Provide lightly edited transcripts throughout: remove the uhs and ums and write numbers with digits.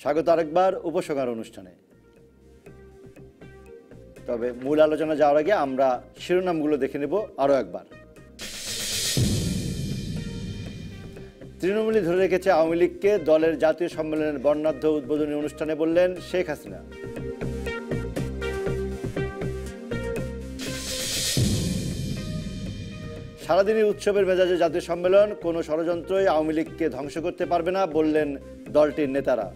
স্বাগত আরেকবার উপসংহার অনুষ্ঠানে। তবে মূল আলোচনা যাওয়ার আগে আমরা শিরোনামগুলো দেখে নেব আরও একবার। তৃণমূলই ধরে রেখেছে আওয়ামী লীগকে, দলের জাতীয় সম্মেলনের বর্ণাঢ্য উদ্বোধনী অনুষ্ঠানে বললেন শেখ হাসিনা। সারাদিনই উৎসবের মেজাজে জাতীয় সম্মেলন, কোনো ষড়যন্ত্রই আওয়ামী লীগকে ধ্বংস করতে পারবে না বললেন দলটির নেতারা।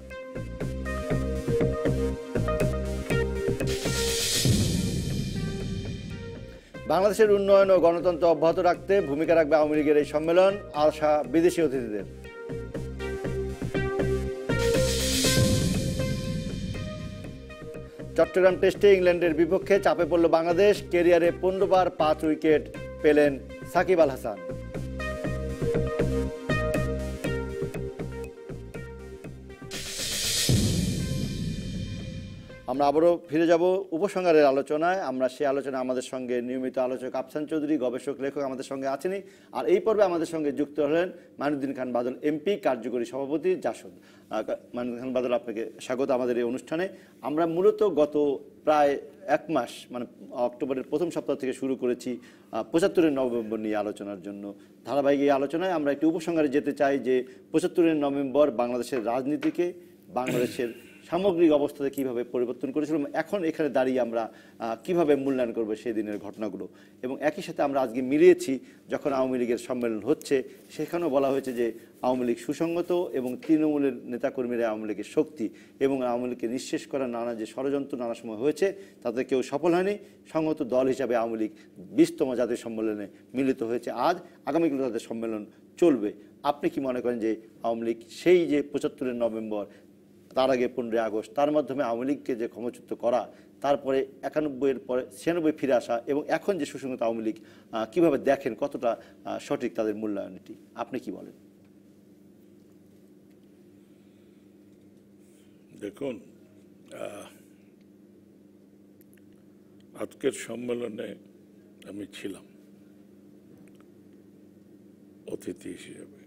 বাংলাদেশের উন্নয়ন ও গণতন্ত্র অব্যাহত রাখতে ভূমিকা রাখবে আওয়ামী লীগের এই সম্মেলন, আশা বিদেশি অতিথিদের। চট্টগ্রাম টেস্টে ইংল্যান্ডের বিপক্ষে চাপে পড়ল বাংলাদেশ, ক্যারিয়ারে 15 বার 5 উইকেট পেলেন সাকিব আল হাসান। আমরা আবারও ফিরে যাব উপসংহারের আলোচনায়। আমরা সেই আলোচনায় আমাদের সঙ্গে নিয়মিত আলোচক আফসান চৌধুরী, গবেষক লেখক আমাদের সঙ্গে আছেনই। আর এই পর্বে আমাদের সঙ্গে যুক্ত হলেন মাইনুদ্দিন খান বাদল এমপি, কার্যকরী সভাপতি জাসদ। মাইনুদ্দিন খান বাদল, আপনাকে স্বাগত আমাদের এই অনুষ্ঠানে। আমরা মূলত গত প্রায় 1 মাস মানে অক্টোবরের প্রথম সপ্তাহ থেকে শুরু করেছি 75 নভেম্বর নিয়ে আলোচনার জন্য। ধারাবাহিক এই আলোচনায় আমরা একটি উপসংহারে যেতে চাই যে 75 নভেম্বর বাংলাদেশের রাজনীতিকে, বাংলাদেশের সামগ্রিক অবস্থাতে কীভাবে পরিবর্তন করেছিল, এখন এখানে দাঁড়িয়ে আমরা কিভাবে মূল্যায়ন করবো সেই দিনের ঘটনাগুলো। এবং একই সাথে আমরা আজকে মিলিয়েছি যখন আওয়ামী লীগের সম্মেলন হচ্ছে, সেখানেও বলা হয়েছে যে আওয়ামী লীগ সুসংগত এবং তৃণমূলের নেতাকর্মীরা আওয়ামী লীগের শক্তি, এবং আওয়ামী লীগকে নিঃশেষ করার নানা যে ষড়যন্ত্র নানা সময় হয়েছে তাতে কেউ সফল হয়নি। সংহত দল হিসাবে আওয়ামী লীগ 20তম জাতীয় সম্মেলনে মিলিত হয়েছে। আজ আগামীকাল তাদের সম্মেলন চলবে। আপনি কি মনে করেন যে আওয়ামী লীগ সেই যে 75 নভেম্বর, তার আগে 15 আগস্ট, তার মাধ্যমে আওয়ামী লীগকে যে ক্ষমচ্যুত করা, তারপরে 91-এর পরে 96 ফিরে আসা, এবং এখন যে সুসংগত আওয়ামী লীগ কীভাবে দেখেন, কতটা সঠিক তাদের মূল্যায়নটি, আপনি কি বলেন? দেখুন, আজকের সম্মেলনে আমি ছিলাম অতিথি হিসেবে,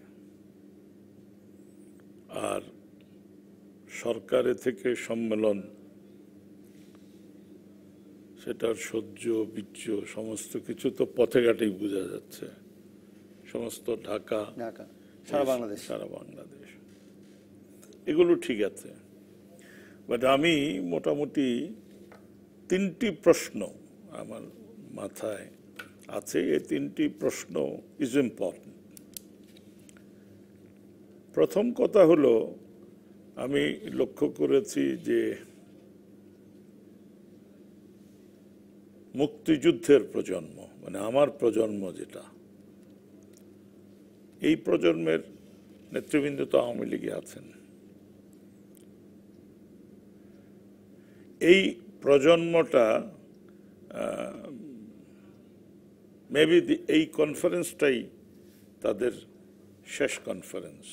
আর সরকারে থেকে সম্মেলন, সেটার সহ্য বিচ্য সমস্ত কিছু তো পথে ঘাটেই বোঝা যাচ্ছে। সমস্ত ঢাকা, সারা বাংলাদেশ এগুলো ঠিক আছে। বাট আমি মোটামুটি 3টি প্রশ্ন আমার মাথায় আছে। এই 3টি প্রশ্ন ইজ ইম্পর্টেন্ট। প্রথম কথা হলো, আমি লক্ষ্য করেছি যে মুক্তিযুদ্ধের প্রজন্ম, মানে আমার প্রজন্ম যেটা, এই প্রজন্মের নেতৃবৃন্দ তো আওয়ামী লীগে আছেন। এই প্রজন্মটা মেবি এই কনফারেন্সটাই তাদের শেষ কনফারেন্স।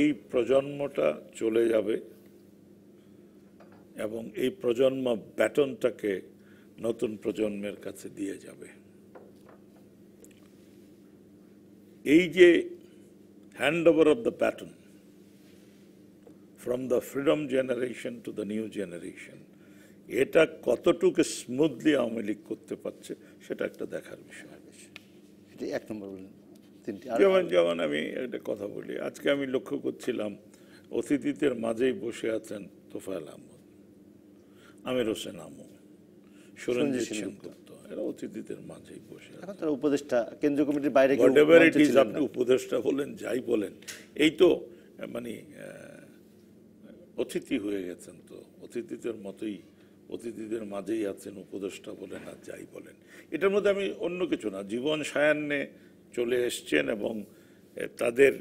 এই প্রজন্মটা চলে যাবে এবং এই প্রজন্ম ব্যাটনটাকে নতুন প্রজন্মের কাছে দিয়ে যাবে। এই যে hand over of the baton from the freedom generation to the new generation, এটা কতটুকু স্মুথলি আওয়ামী লীগ করতে পারছে সেটা একটা দেখার বিষয়। এক নম্বর বললেন। যেমন আমি একটা কথা বলি, আজকে আমি লক্ষ্য করছিলাম অতিথিদের মাঝেই বসে আছেন তোফায়েল আহমদ, আমির হোসেন আমু, সুরঞ্জিত সেনগুপ্ত, এরা অতিথিদের মাঝেই বসে আছেন। উপদেষ্টা কেন্দ্রীয় কমিটির বাইরে, আপনি উপদেষ্টা বলেন যাই বলেন, এই তো মানে অতিথি হয়ে গেছেন, তো অতিথিদের মতোই অতিথিদের মাঝেই আছেন, উপদেষ্টা বলেন আর যাই বলেন। এটার মধ্যে আমি অন্য কিছু না, জীবন সায়ান্নে চলে এসছেন এবং তাদের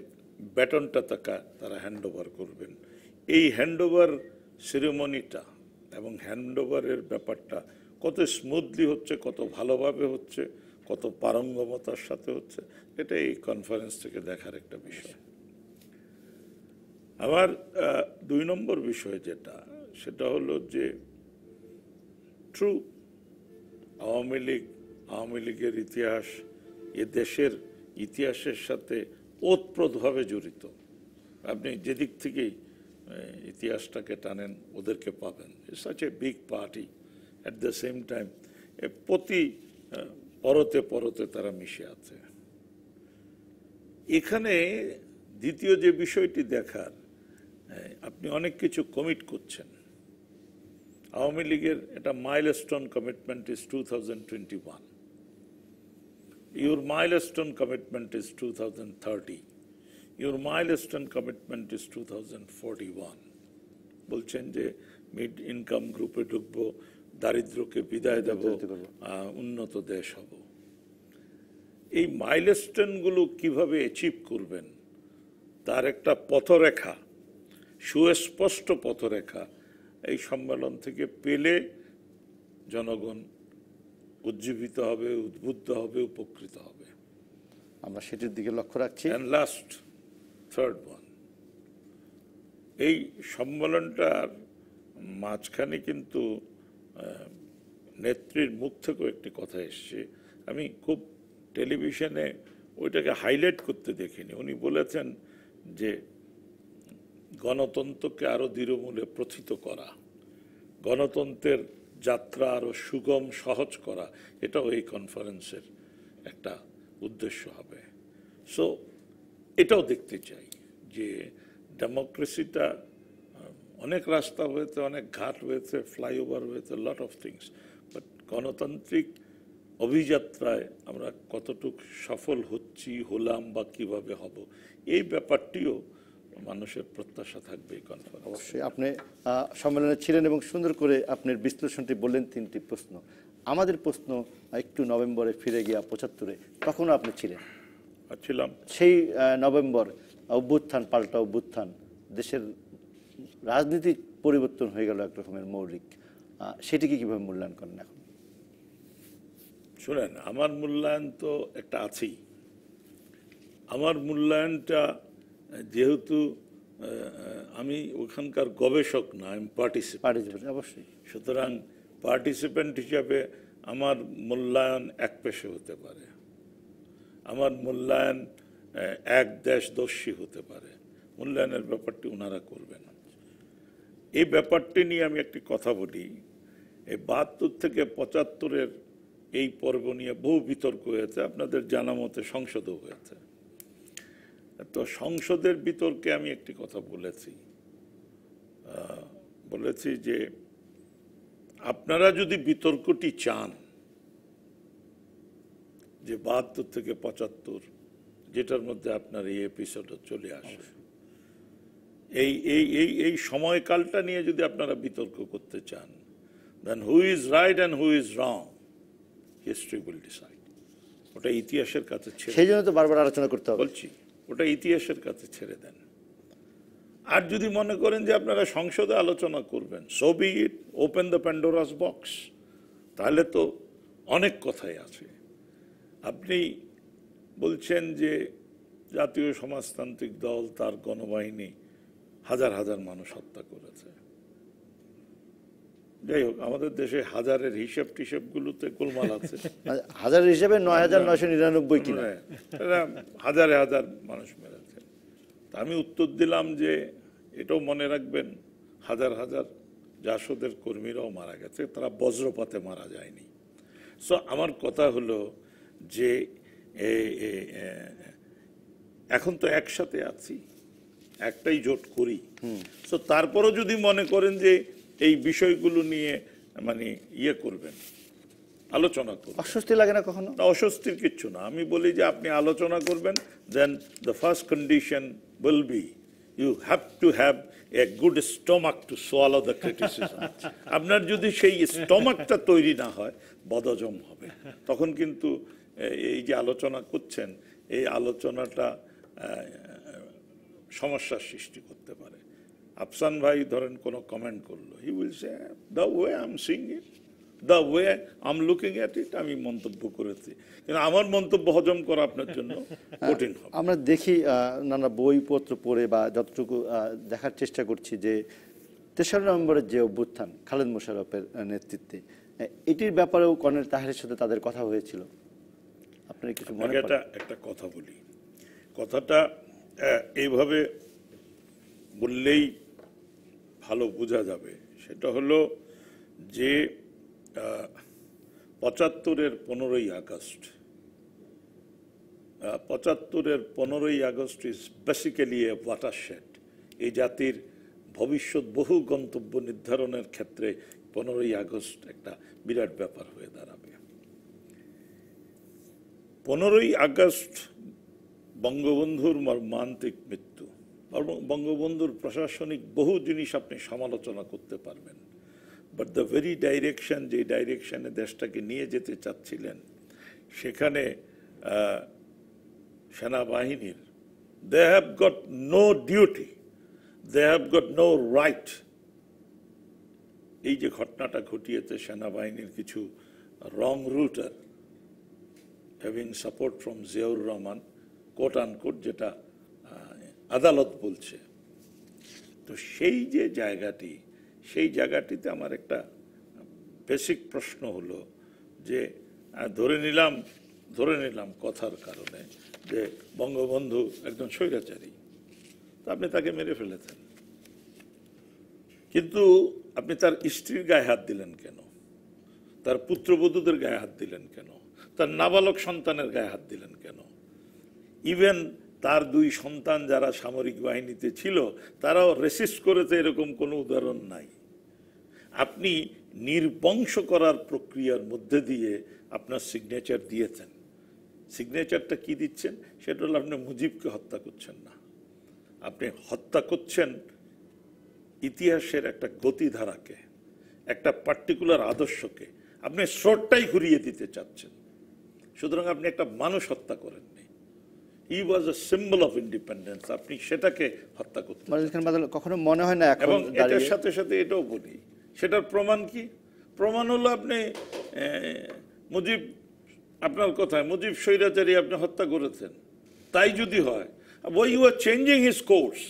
ব্যাটনটা তারা হ্যান্ড ওভার করবেন। এই হ্যান্ড ওভার সেরেমনিটা এবং হ্যান্ড ওভারের ব্যাপারটা কত স্মুথলি হচ্ছে, কত ভালোভাবে হচ্ছে, কত পারঙ্গমতার সাথে হচ্ছে, এটা এই কনফারেন্স থেকে দেখার একটা বিষয়। আমার 2 নম্বর বিষয় যেটা, সেটা হলো যে ট্রু আওয়ামী লীগের ইতিহাস এ দেশের ইতিহাসের সাথে ওতপ্রোতভাবে জড়িত। আপনি যেদিক থেকেই ইতিহাসটাকে টানেন, ওদেরকে পাবেন। Such a big party, at the same time প্রতি পরতে পরতে তারা মিশে আছে। এখানে দ্বিতীয় যে বিষয়টি দেখার, আপনি অনেক কিছু কমিট করছেন। আওয়ামী লীগের এটা milestone commitment is 2021, your milestone commitment is 2030, your milestone commitment is 2041. বলছেন যে মিড ইনকাম গ্রুপে ঢুকবো, দারিদ্র্যকে বিদায় দেব, উন্নত দেশ হব। এই মাইলস্টোনগুলো কিভাবে অ্যাচিভ করবেন তার একটা পথরেখা, সুস্পষ্ট পথরেখা এই সম্মেলন থেকে পেলে জনগণ উজ্জীবিত হবে, উদ্বুদ্ধ হবে, উপকৃত হবে। আমরা সেটির দিকে লক্ষ্য রাখছি। অ্যান্ড লাস্ট, থার্ড ওয়ান, এই সম্মেলনটার মাঝখানে কিন্তু নেত্রীর মুখ থেকেও একটি কথা এসছে, আমি খুব টেলিভিশনে ওইটাকে হাইলাইট করতে দেখিনি। উনি বলেছেন যে গণতন্ত্রকে আরো দৃঢ়মূলে প্রথিত করা, গণতন্ত্রের যাত্রা আরো সুগম সহজ করা, এটাও এই কনফারেন্সের একটা উদ্দেশ্য হবে। সো এটাও দেখতে চাই যে ডেমোক্রেসিটা, অনেক রাস্তা হয়েছে, অনেক ঘাট হয়েছে, ফ্লাইওভার হয়েছে, লট অফ থিংস, বাট গণতান্ত্রিক অভিযাত্রায় আমরা কতটুকু সফল হলাম বা কিভাবে হব, এই ব্যাপারটিও মানুষের প্রত্যাশা থাকবে এই কনফারেন্স। অবশ্যই আপনি সম্মেলনে ছিলেন এবং সুন্দর করে আপনার বিশ্লেষণটি বললেন। 3টি প্রশ্ন, আমাদের প্রশ্ন একটু নভেম্বরে ফিরে গিয়া 75-এ, তখনও আপনি ছিলেন। ছিলাম। সেই নভেম্বর অভ্যুত্থান, পাল্টা অভ্যুত্থান, দেশের রাজনীতি পরিবর্তন হয়ে গেল এক রকমের মৌলিক, সেটিকে কিভাবে মূল্যায়ন করেন এখন? শুনেন, আমার মূল্যায়ন তো একটা আছেই। আমার মূল্যায়নটা যেহেতু আমি ওখানকার গবেষক না, আমি পার্টিসিপেন্ট, অবশ্যই, সুতরাং পার্টিসিপেন্ট হিসাবে আমার মূল্যায়ন এক পেশে হতে পারে, আমার মূল্যায়ন এক দেশদর্শী হতে পারে। মূল্যায়নের ব্যাপারটি ওনারা করবেন। এই ব্যাপারটি নিয়ে আমি একটি কথা বলি। এই 72 থেকে 75-এর এই পর্ব নিয়ে বহু বিতর্ক হয়েছে, আপনাদের জানা মতে সংসদও হয়েছে। তো সংসদের বিতর্কে আমি একটি কথা বলেছি যে আপনারা যদি বিতর্কটি চান যে 72 থেকে 75, যেটার মধ্যে আপনার এই এপিসোডও চলে আসে, এই সময়কালটা নিয়ে যদি আপনারা বিতর্ক করতে চান, then who is right and who is wrong, history will decide. ওটা ইতিহাসের কাছে ছেড়ে, সেই জন্য তো বারবার আলোচনা করতে হবে। বলছি ওটা ইতিহাসের কাছে ছেড়ে দেন। আর যদি মনে করেন যে আপনারা সংসদে আলোচনা করবেন, so be it, open the Pandora's box, তাহলে তো অনেক কথাই আছে। আপনি বলছেন যে জাতীয় সমাজতান্ত্রিক দল তার গণবাহিনী হাজার হাজার মানুষ হত্যা করেছে। যাই হোক, আমাদের দেশে হাজারের হিসাব টিসাবগুলোতে গোলমাল আছে। হাজারের হিসাবে ৯,৯৯৯ কিনা, হাজারে হাজার মানুষ মেরেছে। আমি উত্তর দিলাম যে এটাও মনে রাখবেন, হাজার হাজার জাসদের কর্মীরাও মারা গেছে, তারা বজ্রপাতে মারা যায়নি। সো আমার কথা হলো যে এখন তো একসাথে আছি, একটাই জোট করি। সো তারপরও যদি মনে করেন যে এই বিষয়গুলো নিয়ে মানে করবেন, আলোচনা করবেন, অস্বস্তি লাগে না কখনো? অস্বস্তির কিচ্ছু না। আমি বলি যে আপনি আলোচনা করবেন, then the first condition will be you have to have a good stomach to swallow the criticism. আপনার যদি সেই স্টমাকটা তৈরি না হয়, বদহজম হবে। তখন কিন্তু এই যে আলোচনা করছেন, এই আলোচনাটা সমস্যার সৃষ্টি করতে পারে। আফসান ভাই ধরেন কোনো কমেন্ট করলো, he will say the way I am seeing it, the way I am looking at it, আমি মন্তব্য করেছি, কিন্তু আমার মন্তব্য হজম করা আপনার জন্য কঠিন হবে। আমরা দেখি নানা বইপত্র পড়ে বা যতটুকু দেখার চেষ্টা করছি যে 3রা নভেম্বরের যে অভ্যুত্থান খালেদ মোশাররফের নেতৃত্বে, এটির ব্যাপারেও কর্নেল তাহেরের সাথে তাদের কথা হয়েছিল। আপনার কিছু মনে পড়ে? একটা কথা বলি, কথাটা এইভাবে বললেই ভালো বোঝা যাবে। সেটা হলো যে ৭৫-এর 15ই আগস্ট, ৭৫-এর 15ই আগস্ট ইজ বেসিক্যালি এ ওয়াটারশেড। এই জাতির ভবিষ্যৎ বহু গন্তব্য নির্ধারণের ক্ষেত্রে 15ই আগস্ট একটা বিরাট ব্যাপার হয়ে দাঁড়াবে। 15ই আগস্ট বঙ্গবন্ধুর মর্মান্তিক মৃত্যু। বঙ্গবন্ধুর প্রশাসনিক বহু জিনিস আপনি সমালোচনা করতে পারবেন, বাট দ্য ভেরি ডাইরেকশন, যে ডাইরেকশনে দেশটাকে নিয়ে যেতে চাচ্ছিলেন, সেখানে সেনাবাহিনীর they have got no duty, they have got no right. এই যে ঘটনাটা ঘটিয়েছে, সেনাবাহিনীর কিছু wrong rotter having support from Ziaur Rahman, quote unquote, যেটা আদালত বলছে। তো সেই যে জায়গাটি, সেই জায়গাটিতে আমার একটা বেসিক প্রশ্ন হলো যে ধরে নিলাম কথার কারণে যে বঙ্গবন্ধু একজন স্বৈরাচারী, তো আপনি তাকে মেরে ফেলেছেন, কিন্তু আপনি তার স্ত্রীর গায়ে হাত দিলেন কেন? তার পুত্রবধূদের গায়ে হাত দিলেন কেন? তার নাবালক সন্তানের গায়ে হাত দিলেন কেন? ইভেন তার 2 সন্তান যারা সামরিক বাহিনীতে ছিল, তারাও রেসিস্ট করেছে, এরকম কোনো উদাহরণ নাই। আপনি নির্বংশ করার প্রক্রিয়ার মধ্যে দিয়ে আপনার সিগনেচার দিয়েছেন। সিগনেচারটা কি দিচ্ছেন? সেটা হলো আপনি মুজিবকে হত্যা করছেন না, আপনি হত্যা করছেন ইতিহাসের একটা গতিধারাকে, একটা পার্টিকুলার আদর্শকে। আপনি স্রোতটাই ঘুরিয়ে দিতে চাচ্ছেন। সুতরাং আপনি একটা মানুষ হত্যা করেননি। হি ওয়াজ আ সিম্বল অফ ইন্ডিপেন্ডেন্স, আপনি সেটাকে হত্যা করতে। কখনো মনে হয় না এখন, এবং এটার সাথে সাথে এটাও বলি, সেটার প্রমাণ কি? প্রমাণ হলো আপনি মুজিব, আপনার কথায় মুজিব স্বৈরাচারী আপনি হত্যা করেছেন। তাই যদি হয়, why you are changing his course?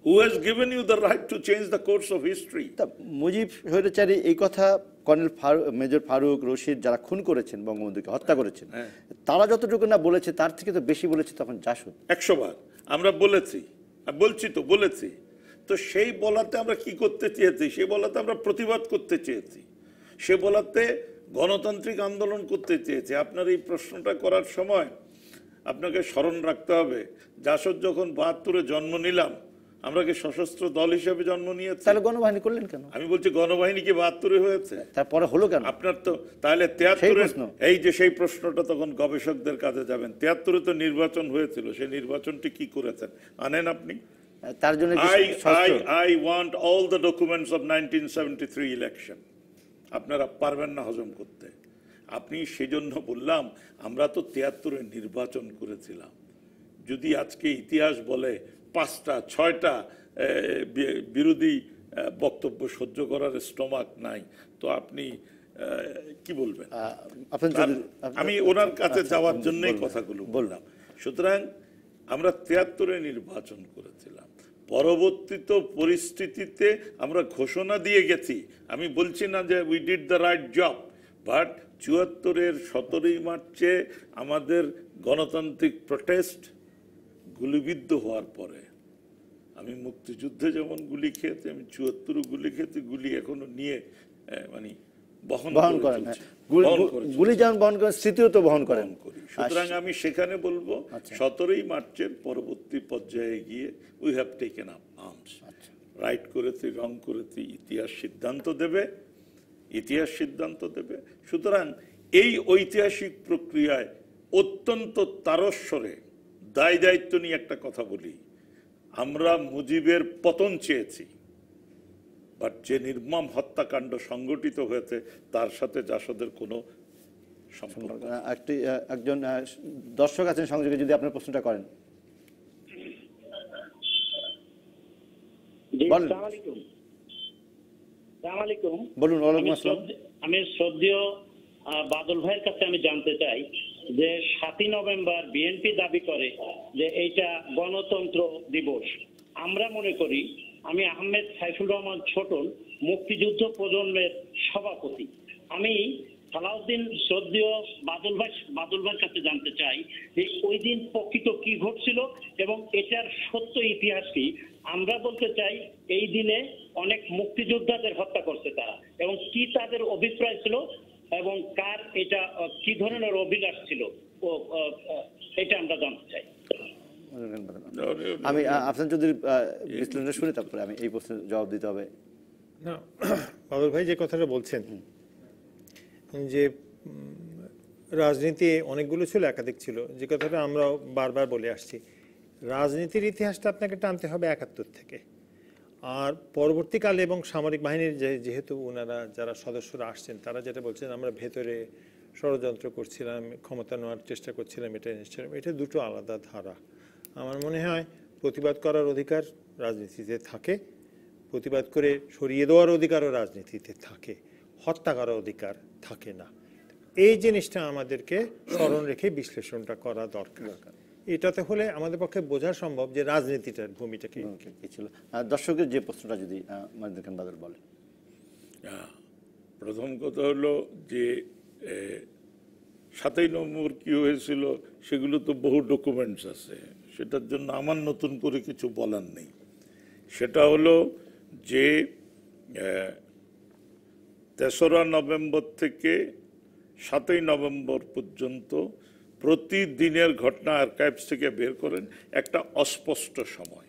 Who has given you the right to change the course of history? Mujib স্বৈরাচারী এই কথা কর্নেল মেজর ফারুক, রশিদ যারা খুন করেছেন, বঙ্গবন্ধুকে হত্যা করেছেন, তারা যতটুকু না বলেছে তার থেকে তো বেশি বলেছে তখন জাসদ। 100 বার আমরা বলেছি। তো সেই বলাতে আমরা কি করতে চেয়েছি? সেই বলাতে আমরা প্রতিবাদ করতে চেয়েছি, সে বলাতে গণতান্ত্রিক আন্দোলন করতে চেয়েছি। আপনার এই প্রশ্নটা করার সময় আপনাকে স্মরণ রাখতে হবে, জাসদ যখন 72-এ জন্ম নিলাম, আমরা কি সশস্ত্র দল হিসেবে জন্ম নিয়েছি? তাহলে গণবাহিনী করলেন কেন? আমি বলছি গণবাহিনী কি 72-এ হয়েছে? তারপরে হলো কেন? আপনার তো তাহলে 73-এ, এই যে সেই প্রশ্নটা তখন গবেষকদের কাছে যাবেন। 73-এ তো নির্বাচন হয়েছিল, সেই নির্বাচনটি কি করেছেন আনেন আপনি? তার জন্য I want all the documents of 1973 election. আপনারা পারবেন না হজম করতে। আপনি সেজন্য বললাম আমরা তো 73-এ নির্বাচন করেছিলাম। যদি আজকে ইতিহাস বলে 5টা 6টা বিরোধী বক্তব্য সহ্য করার স্টমাক নাই, তো আপনি কি বলবেন? আমি ওনার কাছে যাওয়ার জন্যই কথাগুলো বললাম। সুতরাং আমরা 73-এ নির্বাচন করেছিলাম, পরবর্তীত পরিস্থিতিতে আমরা ঘোষণা দিয়ে গেছি। আমি বলছি না যে we did the right job, but 74-এর 17ই মার্চে আমাদের গণতান্ত্রিক প্রটেস্ট গুলিবিদ্ধ হওয়ার পরে, আমি মুক্তিযুদ্ধে যেমন গুলি খেয়েছি, আমি 74-ও গুলি খেয়েছি, গুলি এখনো নিয়ে মানে বহন করেন, গুলি যেমন বহন করেন, স্মৃতিও তো বহন করেন। সুতরাং আমি সেখানে বলবো 17ই মার্চের পরবর্তী পর্যায়ে গিয়ে we have taken up arms, right করেছি, রং করেছি, ইতিহাস সিদ্ধান্ত দেবে। সুতরাং এই ঐতিহাসিক প্রক্রিয়ায় অত্যন্ত তারস্বরে দায় দায়িত্ব নিয়ে একটা কথা বলি, আমরা মুজিবের পতন চেয়েছি, বাট যে নির্মম হত্যাকাণ্ড সংগঠিত হয়েছে তার সাথে জাসদের কোনো সম্পর্ক। একজন দর্শক আছেন সংযোগে, যদি আপনার প্রশ্নটা করেন। বলুন। আমি শ্রদ্ধেয় বাদল ভাইয়ের কাছে আমি জানতে চাই যে 7ই নভেম্বর বিএনপি দাবি করে যে এইটা গণতন্ত্র দিবস। আমরা মনে করি, আমি আহমেদ সাইফুল রহমান ছোটন, মুক্তিযুদ্ধ প্রজন্মের সভাপতি, আমি সালাউদ্দিন শ্রদ্ধেয় বাদল ভাইয়ের কাছে জানতে চাই যে ওই দিন প্রকৃত কি ঘটছিল এবং এটার সত্য ইতিহাস কি, আমরা বলতে চাই এই দিনে অনেক মুক্তিযোদ্ধাদের হত্যা করছে তারা, এবং কি তাদের অভিপ্রায় ছিল এবং কার এটা কি ধরনের অভিলাষ ছিল এটা আমরা জানতে চাই। আমি আফসান চৌধুরীর বিশ্লেষণ শুনে তারপরে আমি এই প্রশ্নের জবাব দিতে হবে। না, বাদল ভাই যে কথাটা বলছেন যে রাজনীতি অনেকগুলো ছিল, একাধিক ছিল, যে কথাটা আমরা বারবার বলে আসছি, রাজনীতির ইতিহাসটা আপনাকে টানতে হবে ৭১ থেকে। আর পরবর্তীকালে এবং সামরিক বাহিনীর যেহেতু ওনারা যারা সদস্যরা আসছেন তারা যেটা বলছেন আমরা ভেতরে ষড়যন্ত্র করছিলাম, ক্ষমতা নেওয়ার চেষ্টা করছিলাম, এটা দুটো আলাদা ধারা। আমার মনে হয় প্রতিবাদ করার অধিকার রাজনীতিতে থাকে, প্রতিবাদ করে সরিয়ে দেওয়ার অধিকারও রাজনীতিতে থাকে, হত্যা করার অধিকার থাকে না। এই জিনিসটা আমাদেরকে স্মরণ রেখে বিশ্লেষণটা করা দরকার। এটাতে হলে আমাদের পক্ষে বোঝা সম্ভব যে রাজনীতিটার ভূমিটা কি ছিল। দর্শকের যে প্রশ্নটা যদি মানিউদ্দিন খান বাদল বলেন। প্রথম কথা হলো যে ৭ই নভেম্বর কি হয়েছিল সেগুলো তো বহু ডকুমেন্টস আছে, সেটার জন্য আমার নতুন করে কিছু বলার নেই। সেটা হলো যে ৩রা নভেম্বর থেকে ৭ই নভেম্বর পর্যন্ত প্রতিদিনের ঘটনা আর্কাইভস থেকে বের করেন একটা অস্পষ্ট সময়,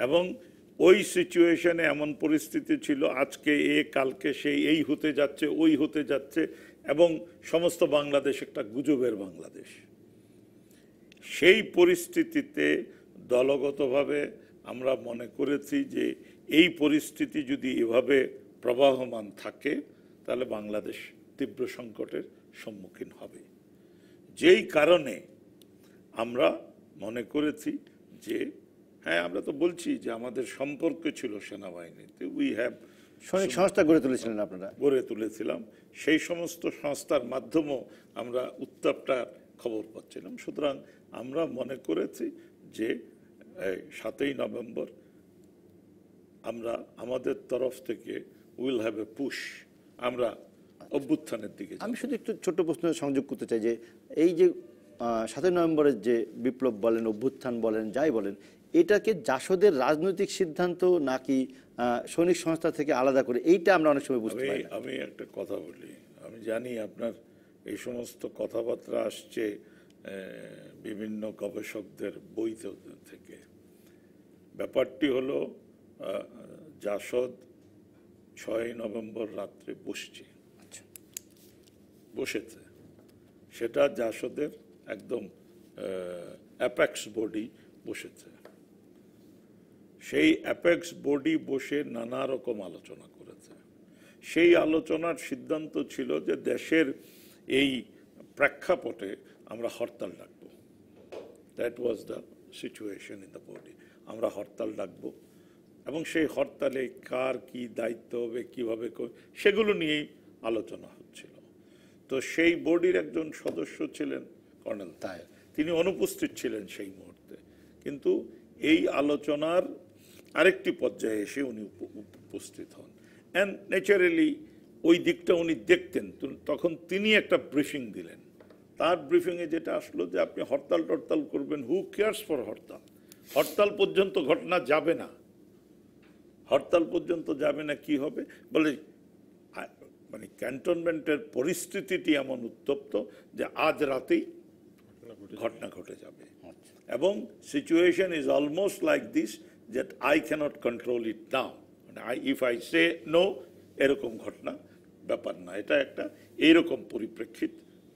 এবং ওই সিচুয়েশনে এমন পরিস্থিতি ছিল আজকে কালকে সেই, এই হতে যাচ্ছে ওই হতে যাচ্ছে, এবং সমস্ত বাংলাদেশ একটা গুজবের বাংলাদেশ। সেই পরিস্থিতিতে দলগতভাবে আমরা মনে করেছি যে এই পরিস্থিতি যদি এভাবে প্রবাহমান থাকে তাহলে বাংলাদেশ তীব্র সংকটের সম্মুখীন হবে। যেই কারণে আমরা মনে করেছি যে হ্যাঁ, আমরা তো বলছি যে আমাদের সম্পর্ক ছিল সেনাবাহিনীতে, উই হ্যাভ সৈনিক সংস্থা গড়ে তুলেছিলেন আপনারা, গড়ে তুলেছিলাম, সেই সমস্ত সংস্থার মাধ্যমেও আমরা উত্তাপটার খবর পাচ্ছিলাম। সুতরাং আমরা মনে করেছি যে ৭ই নভেম্বর আমরা আমাদের তরফ থেকে উইল হ্যাভ এ পুশ, আমরা অভ্যুত্থানের দিকে। আমি শুধু একটু ছোট্ট প্রশ্ন সংযোগ করতে চাই যে এই যে ৭ই নভেম্বরের যে বিপ্লব বলেন, অভ্যুত্থান বলেন, যাই বলেন, এটাকে জাসদের রাজনৈতিক সিদ্ধান্ত নাকি সৈনিক সংস্থা থেকে আলাদা করে, এইটা আমরা অনেক সময় বুঝতে পারি। আমি একটা কথা বলি, আমি জানি আপনার এই সমস্ত কথাবার্তা আসছে বিভিন্ন গবেষকদের বই থেকে। ব্যাপারটি হলো জাসদ ৬ই নভেম্বর রাত্রে বসেছে, সেটা জাসদের একদম অ্যাপেক্স বডি বসেছে। সেই অ্যাপেক্স বডি বসে নানা রকম আলোচনা করেছে। সেই আলোচনার সিদ্ধান্ত ছিল যে দেশের এই প্রেক্ষাপটে আমরা হরতাল ডাকব। That was the situation in the body. আমরা হরতাল ডাকব, এবং সেই হরতালে কার কি দায়িত্ব হবে, কীভাবে সেগুলো নিয়েই আলোচনা হচ্ছিল। তো সেই বডির একজন সদস্য ছিলেন কর্নেল তাহের, তিনি অনুপস্থিত ছিলেন সেই মুহূর্তে, কিন্তু এই আলোচনার আরেকটি পর্যায়ে এসে উনি উপস্থিত হন। অ্যান্ড ন্যাচারালি ওই দিকটা উনি দেখতেন, তখন তিনি একটা ব্রিফিং দিলেন। তার ব্রিফিংয়ে যেটা আসলো যে আপনি হরতাল টরতাল করবেন, হু কেয়ার্স ফর হরতাল, হরতাল পর্যন্ত ঘটনা যাবে না, হরতাল পর্যন্ত যাবে না, কি হবে বলে, মানে ক্যান্টনমেন্টের পরিস্থিতিটি এমন উত্তপ্ত যে আজ রাতেই ঘটনা ঘটে যাবে, এবং situation is almost like this that I cannot control it now. If I say no, এরকম ঘটনা ব্যাপার না, এটা একটা এইরকম পরিপ্রেক্ষিত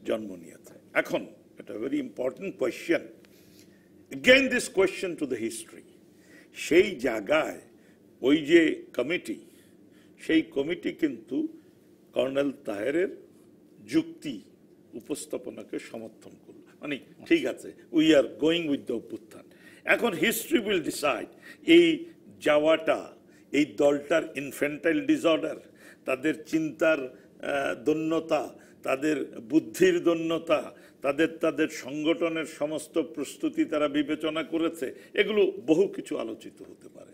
জন্ম নিয়েছে। এখন এটা very important question, again this question to the history. সেই জায়গায় ওই যে কমিটি, সেই কমিটি কিন্তু কর্নেল তাহেরের যুক্তি উপস্থাপনাকে সমর্থন করল, মানে ঠিক আছে, we are going with the অভ্যুত্থান। এখন হিস্ট্রি উইল ডিসাইড এই যাওয়াটা, এই দলটার ইনফ্যান্টাইল ডিসঅর্ডার, তাদের চিন্তার দন্যতা, তাদের বুদ্ধির দন্যতা, তাদের সংগঠনের সমস্ত প্রস্তুতি তারা বিবেচনা করেছে, এগুলো বহু কিছু আলোচিত হতে পারে।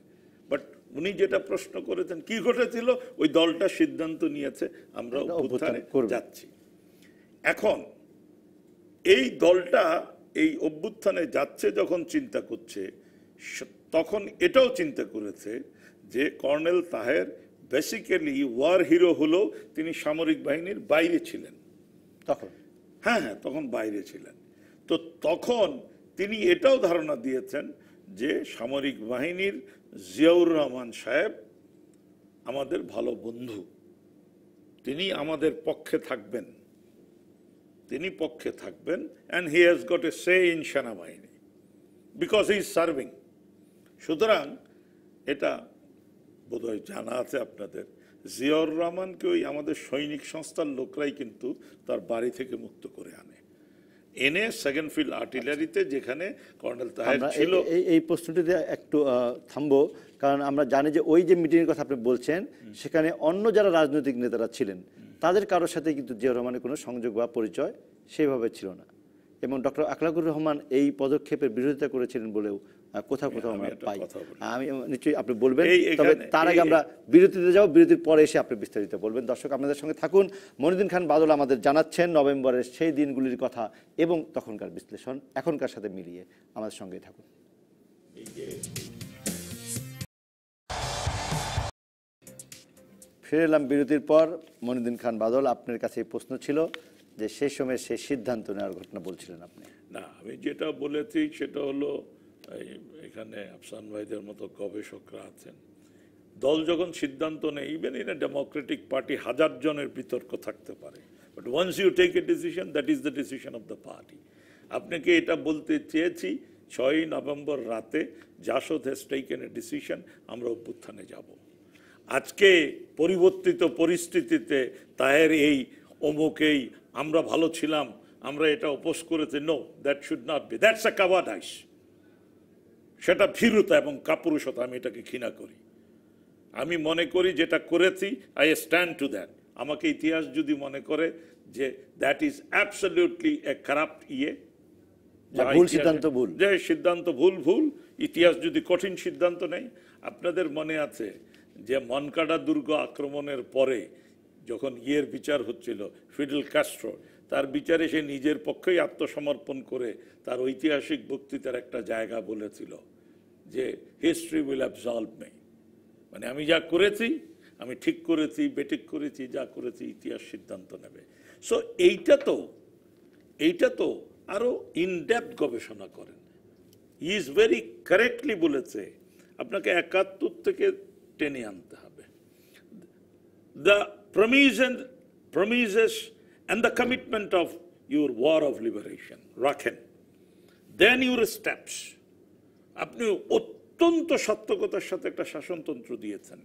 বাট উনি যেটা প্রশ্ন করেছেন, কি ঘটেছিল, ওই দলটা সিদ্ধান্ত নিয়েছে আমরা অভ্যুত্থানে যাচ্ছি। এখন এই দলটা এই অভ্যুত্থানে যাচ্ছে যখন চিন্তা করছে, তখন এটাও চিন্তা করেছে যে colonel Taher basically war hero হলো তিনি সামরিক বাহিনীর বাইরে ছিলেন তখন। হ্যাঁ হ্যাঁ, তখন বাইরে ছিলেন। তো তখন তিনি এটাও ধারণা দিয়েছেন যে সামরিক বাহিনীর জিয়াউর রহমান সাহেব আমাদের ভালো বন্ধু, তিনি আমাদের পক্ষে থাকবেন, তিনি পক্ষে থাকবেন, and he has got a say in সেনাবাহিনী বিকজ হি ইজ সার্ভিং। সুতরাং এটা বোধহয় জানা আছে আপনাদের, জিয়াউর রহমানকে ওই আমাদের সৈনিক সংস্থার লোকরাই কিন্তু তার বাড়ি থেকে মুক্ত করে আনে, এনে সেকেন্ড ফিল্ড আর্টিলারিতে যেখানে কর্নেল তাহের আমরা ছিল। এই প্রশ্নটিতে একটু থামবো, কারণ আমরা জানি যে ওই যে মিটিংয়ের কথা আপনি বলছেন সেখানে অন্য যারা রাজনৈতিক নেতারা ছিলেন তাদের কারোর সাথে কিন্তু জিয়াউর রহমানের কোনো সংযোগ বা পরিচয় সেভাবে ছিল না, এবং ডক্টর আখলাকুর রহমান এই পদক্ষেপের বিরোধিতা করেছিলেন বলেও কোথাও কোথাও আমরা পাই। আমি নিশ্চয়ই আপনি বলবেন, তবে তার আগে আমরা বিরতিতে যাব, বিরতির পরে এসে আপনি বিস্তারিত বলবেন। দর্শক আপনাদের সঙ্গে থাকুন। মনিউদ্দিন খান বাদল আমাদের জানাচ্ছেন নভেম্বরের সেই দিনগুলির কথা এবং তখনকার বিশ্লেষণ এখনকার সাথে মিলিয়ে। আমাদের সঙ্গেই থাকুন। ফিরে এলাম বিরতির পর। মনিউদ্দিন খান বাদল, আপনার কাছে এই প্রশ্ন ছিল যে সেই সময় সেই সিদ্ধান্ত নেওয়ার ঘটনা বলছিলেন আপনি। না, আমি যেটা বলেছি সেটা হলো এখানে আফসান ভাইদের মতো গবেষকরা আছেন, দল যখন সিদ্ধান্ত নেয়, even in a democratic party 1000 জনের বিতর্ক থাকতে পারে, but once you take a decision, that is the decision of the party. আপনাকে এটা বলতে চেয়েছি 6ই নভেম্বর রাতে Jasad has taken a decision, আমরা অভ্যুত্থানে যাব। আজকে পরিবর্তিত পরিস্থিতিতে তাহের এই অমুকেই আমরা ভালো ছিলাম, আমরা এটা অপোজ করেছি, no, that should not be, that's a cowardice. সেটা ভীরুতা এবং কাপুরুষতা, আমি এটাকে ঘৃণা করি। আমি মনে করি যেটা করেছি, আই স্ট্যান্ড টু দ্যাট। আমাকে ইতিহাস যদি মনে করে যে দ্যাট ইজ অ্যাবসলিউটলি এ খারাপ ভুল সিদ্ধান্ত, ভুল যে সিদ্ধান্ত ভুল, ইতিহাস যদি কঠিন সিদ্ধান্ত নেই। আপনাদের মনে আছে যে মনকাডা দুর্গ আক্রমণের পরে যখন বিচার হচ্ছিল ফিডেল ক্যাস্ট্রো, তার বিচারে সে নিজের পক্ষেই আত্মসমর্পণ করে তার ঐতিহাসিক বক্তৃতার একটা জায়গা বলেছিল যে হিস্ট্রি উইল অ্যাবসলভ মি, মানে আমি যা করেছি, আমি ঠিক করেছি বেঠিক করেছি, যা করেছি ইতিহাস সিদ্ধান্ত নেবে। সো এইটা তো আরো ইনডেপথ গবেষণা করেন। হি ইজ ভেরি কারেক্টলি বলেছে আপনাকে 71 থেকে টেনে আনতে হবে। The promises and the commitment of your war of liberation রাখেন, then your steps। আপনি অত্যন্ত সাত্ত্বিকতার সাথে একটা শাসনতন্ত্র দিয়েছেন,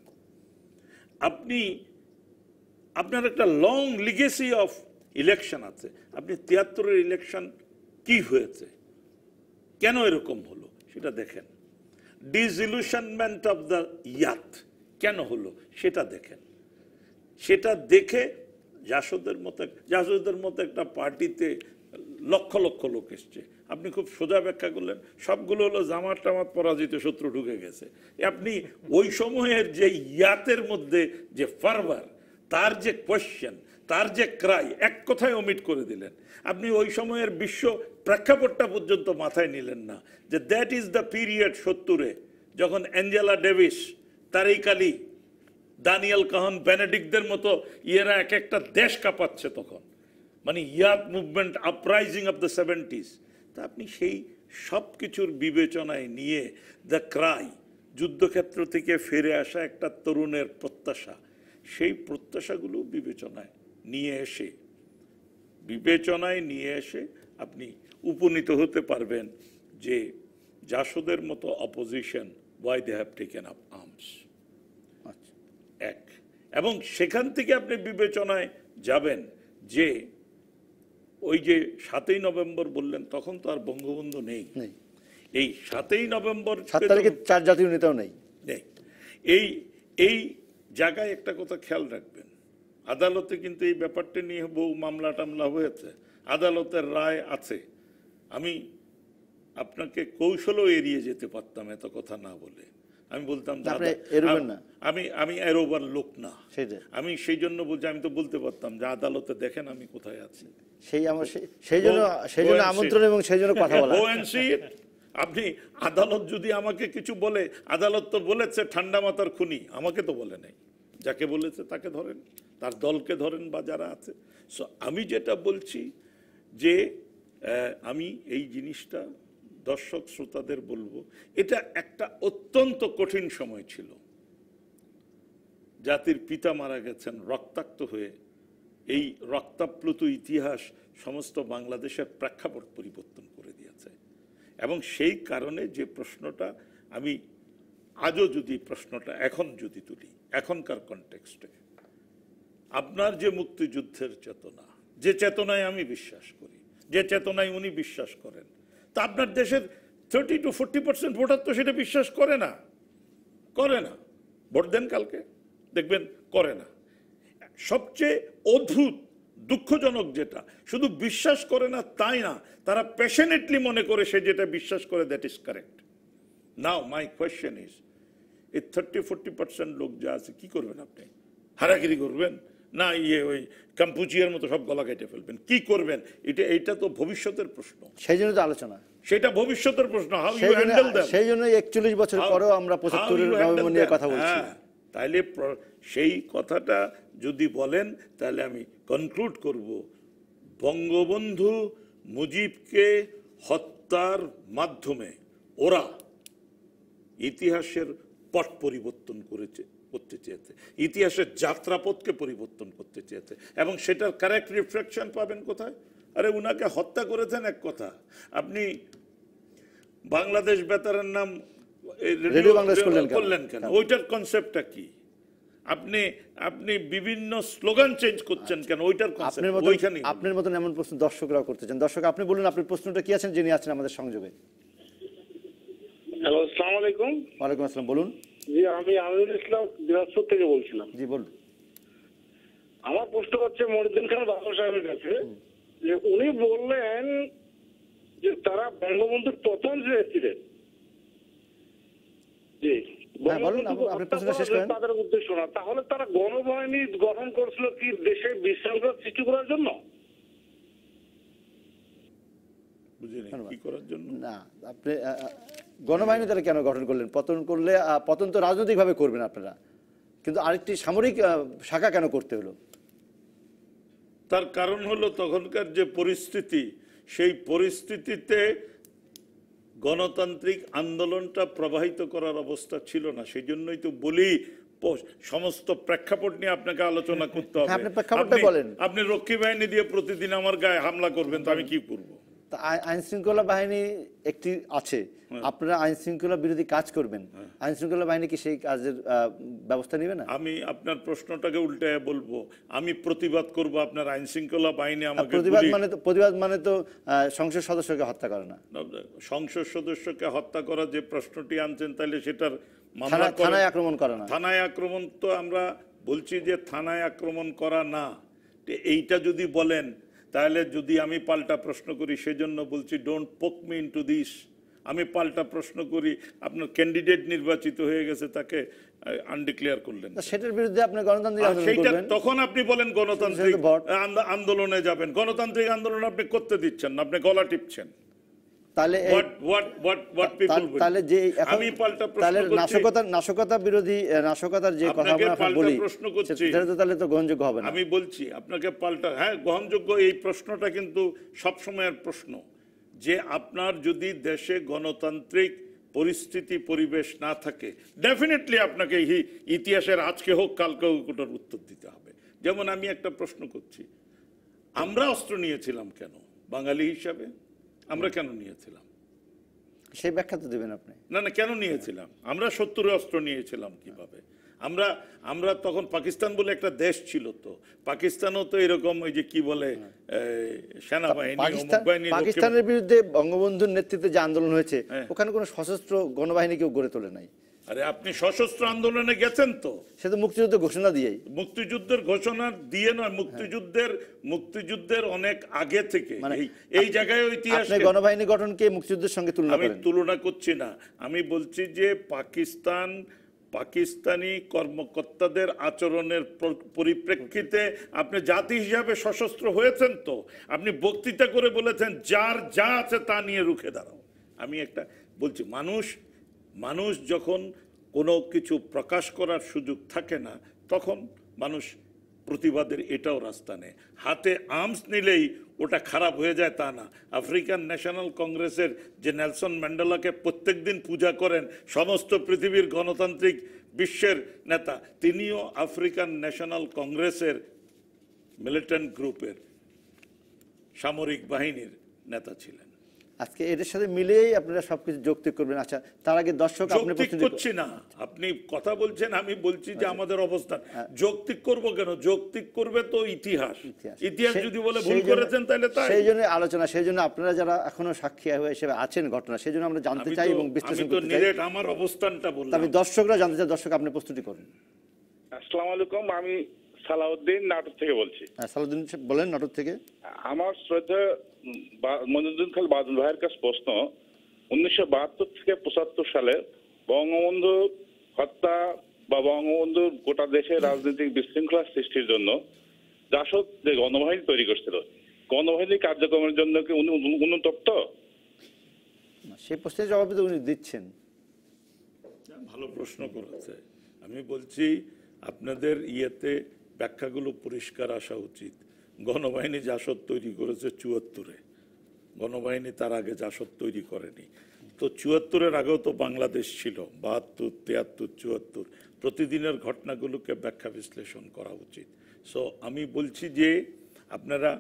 আপনার একটা লং লিগেসি অফ ইলেকশন আছে। আপনি 73-এর ইলেকশন কি হয়েছে, কেন এরকম হলো সেটা দেখেন। ডিসইলুশনমেন্ট অফ দ্য ইয়াথ কেন হলো সেটা দেখেন। সেটা দেখে জাসদের মতো একটা পার্টিতে লক্ষ লক্ষ লোক এসছে, আপনি খুব সোজা ব্যাখ্যা করলেন সবগুলো হলো জামাত টামাত পরাজিত, শত্রু ঢুকে গেছে। আপনি ওই সময়ের যে ইয়াতের মধ্যে যে ফারভার, তার যে কোয়েশ্চেন, তার যে ক্রাই, এক কথায় ওমিট করে দিলেন। আপনি ওই সময়ের বিশ্ব প্রেক্ষাপটটা পর্যন্ত মাথায় নিলেন না যে দ্যাট ইজ দ্য পিরিয়ড 70-এ যখন অ্যাঞ্জেলা ডেভিস, তারিক আলী, দানিয়েল কাহান, বেনেডিক্টদের মতো ইয়েরা এক একটা দেশ কাঁপাচ্ছে তখন, মানে ইয়াত movement, uprising of the 70s। তা আপনি সেই সব কিছুর বিবেচনায় নিয়ে দ্য ক্রাই, যুদ্ধক্ষেত্র থেকে ফিরে আসা একটা তরুণের প্রত্যাশা, সেই প্রত্যাশাগুলো বিবেচনায় নিয়ে এসে আপনি উপনীত হতে পারবেন যে জাসদের মতো opposition, why they have taken up arms. এক, এবং সেখান থেকে আপনি বিবেচনায় যাবেন যে ওই যে 7ই নভেম্বর বললেন, তখন তো আর বঙ্গবন্ধু নেই। এই 7ই নভেম্বর 7 তারিখে 4 জাতীয় নেতাও নেই। এই জায়গায় একটা কথা খেয়াল রাখবেন, আদালতে কিন্তু এই ব্যাপারটা নিয়ে বহু মামলা টামলা হয়েছে, আদালতের রায় আছে। আমি আপনাকে কৌশলও এড়িয়ে যেতে পারতাম এত কথা না বলে। আমি বলতাম আমি এরোবার লোক না, আমি সেই জন্য বলছি, আমি তো বলতে পারতাম যে আদালতে দেখেন আমি কোথায় আছি, সেই জন্য আমন্ত্রণ এবং সেই জন্য কথা বলা। আপনি আদালত যদি আমাকে কিছু বলে, আদালত তো বলেছে ঠান্ডা মাথার খুনি, আমাকে তো বলে নাই। যাকে বলেছে তাকে ধরেন, তার দলকে ধরেন বা যারা আছে। সো আমি যেটা বলছি যে আমি এই জিনিসটা দর্শক শ্রোতাদের বলবো, এটা একটা অত্যন্ত কঠিন সময় ছিল। জাতির পিতা মারা গেছেন রক্তাক্ত হয়ে, এই রক্তাপ্লুত ইতিহাস সমস্ত বাংলাদেশের প্রেক্ষাপট পরিবর্তন করে দিয়েছে। এবং সেই কারণে যে প্রশ্নটা আমি আজও যদি প্রশ্নটা এখন যদি তুলি, এখনকার কনটেক্সটে, আপনার যে মুক্তিযুদ্ধের চেতনা, যে চেতনায় আমি বিশ্বাস করি, যে চেতনায় উনি বিশ্বাস করেন, তা আপনার দেশের 30 to 40% ভোটার তো সেটা বিশ্বাস করে না, করে না। ভোট দেন কালকে, দেখবেন করে না। সবচেয়ে অদ্ভুত দুঃখজনক যেটা, শুধু বিশ্বাস করে না তাই না, তারা প্যাশনেটলি মনে করে সে যেটা বিশ্বাস করে that is correct. Now my question is, এই 30-40% লোক যা আছে কি করবেন আপনি? হারাগিরি করবেন না ওই কাম্পুচিয়ার মতো সব গলা কেটে ফেলবেন? কি করবেন? এইটা তো ভবিষ্যতের প্রশ্ন, সেই জন্য তো আলোচনা, সেটা ভবিষ্যতের প্রশ্ন। How you handle them. সেই জন্য 41 বছর পরেও আমরা 75 নভেম্বর নিয়ে কথা বলছি। তাইলে সেই কথাটা যদি বলেন তাহলে আমি কনক্লুড করব, বঙ্গবন্ধু মুজিবকে হত্যার মাধ্যমে ওরা ইতিহাসের পট পরিবর্তন করতে চেয়েছে, ইতিহাসের যাত্রাপথকে পরিবর্তন করতে চেয়েছে। এবং সেটার কারেক্ট রিফ্লেকশন পাবেন কোথায়? আরে উনাকে হত্যা করেছেন এক কথা, আপনি বাংলাদেশ বেতারের নাম রেডিও বাংলাদেশ করলেন কেন? ওইটার কনসেপ্টটা কি? আপনি বিভিন্ন স্লোগান চেঞ্জ করছেন কেন? ওইটার কনসেপ্ট ওইখানে। আপনার মতন এমন প্রশ্ন দর্শকরাও করতে চান। দর্শক আপনি বলুন আপনার প্রশ্নটা কি আছেন, যিনি আছেন আমাদের সংযোগে। হ্যালো, আসসালামু আলাইকুম। ওয়ালাইকুম আসসালাম, বলুন। জি, আমি আমিনুল ইসলাম দিনাজপুর থেকে বলছিলাম। জি বলুন। আমার প্রশ্ন হচ্ছে মনিউদ্দিন খান বাদল সাহেবের কাছে, যে উনি বললেন যে তারা বঙ্গবন্ধুর প্রথম যে ছিলেন, জি তাদের উদ্দেশ্য না, তাহলে তারা গণবাহিনী গঠন করছিল কি দেশে বিশৃঙ্খলা সৃষ্টি করার জন্য? কি করার জন্য না, আপনি গণবাহিনী তারা কেন গঠন করলেন? পতন করলে পতন তো রাজনৈতিকভাবে করবেন আপনারা, কিন্তু আরেকটি সামরিক শাখা কেন করতে হলো? তার কারণ হলো তখনকার যে পরিস্থিতি, সেই পরিস্থিতিতে গণতান্ত্রিক আন্দোলনটা প্রবাহিত করার অবস্থা ছিল না। সেই জন্যই তো বলি সমস্ত প্রেক্ষাপট নিয়ে আপনাকে আলোচনা করতে হবে। আপনি রক্ষী বাহিনী দিয়ে প্রতিদিন আমার গায়ে হামলা করবেন, তো আমি কি করবো? আইন শৃঙ্খলা বাহিনী একটি আছে, আপনারা আইন শৃঙ্খলা বিরোধী কাজ করবেন, আইন শৃঙ্খলা বাহিনী কি সেই কাজের ব্যবস্থা নেবে না? আমি আপনার প্রশ্নটাকে উল্টে বলবো, আমি প্রতিবাদ করব আপনার আইন শৃঙ্খলা বাহিনী আমাকে। প্রতিবাদ মানে তো সংসদ সদস্যকে হত্যা করে না। সংসদ সদস্যকে হত্যা করা যে প্রশ্নটি আনছেন, তাহলে সেটার থানায় আক্রমণ করা না। থানায় আক্রমণ তো আমরা বলছি যে থানায় আক্রমণ করা না। এইটা যদি বলেন তাহলে যদি আমি পাল্টা প্রশ্ন করি, সেজন্য বলছি ডোন্ট পোক মি ইনটু দিস। আমি পাল্টা প্রশ্ন করি, আপনার ক্যান্ডিডেট নির্বাচিত হয়ে গেছে, তাকে আনডিক্লেয়ার করলেন, সেটার বিরুদ্ধে আপনি গণতান্ত্রিক আন্দোলন করবেন, তখন আপনি বলেন গণতান্ত্রিক আন্দোলনে যাবেন। গণতান্ত্রিক আন্দোলন আপনি করতে দিচ্ছেন না, আপনি গলা টিপছেন। তাহলে যে আমি পাল্টা নাশকতা বিরোধী নাশকতার যে কথা আমরা বলি, তাহলে তো গ্রহণযোগ্য হবে না। আমি বলছি আপনাকে পাল্টা, হ্যাঁ গ্রহণযোগ্য। এই প্রশ্নটা কিন্তু সবসময়ের প্রশ্ন, যে আপনার যদি দেশে গণতান্ত্রিক পরিস্থিতি পরিবেশ না থাকে, ডেফিনেটলি আপনাকে ইতিহাসের আজকে হোক কালকে হোক ওটার উত্তর দিতে হবে। যেমন আমি একটা প্রশ্ন করছি, আমরা অস্ত্র নিয়েছিলাম কেন? বাঙালি হিসাবে আমরা কেন নিয়েছিলাম? সেই ব্যাখ্যা তো দেবেন আপনি। না, কেন নিয়েছিলাম? আমরা 70 অস্ত্র নিয়েছিলাম কিভাবে? আমরা তখন পাকিস্তান বলে একটা দেশ ছিল, তো পাকিস্তানও তো এরকম ওই যে কি বলে সেনাবাহিনী, পাকিস্তানের বিরুদ্ধে বঙ্গবন্ধুর নেতৃত্বে যে আন্দোলন হয়েছে, ওখানে কোনো সশস্ত্র গণবাহিনী কেউ গড়ে তোলে নাই। আরে আপনি সশস্ত্র আন্দোলনে গেছেন তো, সে তো মুক্তিযুদ্ধের ঘোষণা দিয়েই। মুক্তিযুদ্ধের ঘোষণা দিয়ে নয়, মুক্তিযুদ্ধের অনেক আগে থেকে এই জায়গায় ইতিহাস। গণবাহিনী গঠনকে মুক্তিযুদ্ধের সঙ্গে তুলনা করেন? আমি তুলনা করছি না, আমি বলছি যে পাকিস্তানি কর্মকর্তাদের আচরণের পরিপ্রেক্ষিতে আপনি জাতি হিসাবে সশস্ত্র হয়েছেন, তো আপনি বক্তৃতা করে বলেছেন যার যা আছে তা নিয়ে রুখে দাঁড়াও। আমি একটা বলছি, মানুষ যখন কোনো কিছু প্রকাশ করার সুযোগ থাকে না, তখন মানুষ প্রতিবাদের এটাও রাস্তা নেয়। হাতে আর্মস নিলেই ওটা খারাপ হয়ে যায় তা না। আফ্রিকান ন্যাশনাল কংগ্রেসের যে নেলসন ম্যান্ডেলাকে প্রত্যেকদিন পূজা করেন সমস্ত পৃথিবীর গণতান্ত্রিক বিশ্বের নেতা, তিনিও আফ্রিকান ন্যাশনাল কংগ্রেসের মিলিটেন্ট গ্রুপের সামরিক বাহিনীর নেতা ছিলেন। আজকে এদের সাথে মিলেই আপনারা সবকিছু যৌক্তিক করবেন। আচ্ছা, তার আগে দর্শক আপনি যৌক্তিক করছি না, আপনি কথা বলছেন, আমি বলছি যে আমাদের অবস্থান। যৌক্তিক করব কেন? যৌক্তিক করবে তো ইতিহাস যদি বলে ভুল করেছেন তাহলে তাই। সেই জন্য আলোচনা, সেই জন্য আপনারা যারা এখনো সাক্ষী হিসেবে আছেন ঘটনা, সেই জন্য আমরা জানতে চাই এবং বিশ্লেষণ করতে চাই। আমার অবস্থানটা বললাম, আমি দর্শকরা জানতে চাই। দর্শক আপনি প্রস্তুতি করুন। আসসালামু আলাইকুম, আমি সালাউদ্দিন নাটোর থেকে বলছি। সালাউদ্দিন বলেন, নাটোর থেকে। আমার শ্রদ্ধা মনিরুদ্দিন খান বাদল ভাইয়ের কাছে প্রশ্ন, 1972 থেকে 75 সালে বঙ্গবন্ধু হত্যা বা বঙ্গবন্ধুর গোটা দেশে রাজনৈতিক বিশৃঙ্খলা সৃষ্টির জন্য জাসদ যে গণবাহিনী তৈরি করছিল, গণবাহিনী কার্যক্রমের জন্য কি উনি অনুতপ্ত? সেই প্রশ্নের জবাব তো উনি দিচ্ছেন। ভালো প্রশ্ন করেছে। আমি বলছি আপনাদের ইয়েতে ব্যাখ্যাগুলো পরিষ্কার আসা উচিত। গণবাহিনী জাসদ তৈরি করেছে 74-এ, গণবাহিনী তার আগে জাসদ তৈরি করেনি। তো 74-এর আগেও তো বাংলাদেশ ছিল, 72, 73, 74। প্রতিদিনের ঘটনাগুলোকে ব্যাখ্যা বিশ্লেষণ করা উচিত। সো আমি বলছি যে আপনারা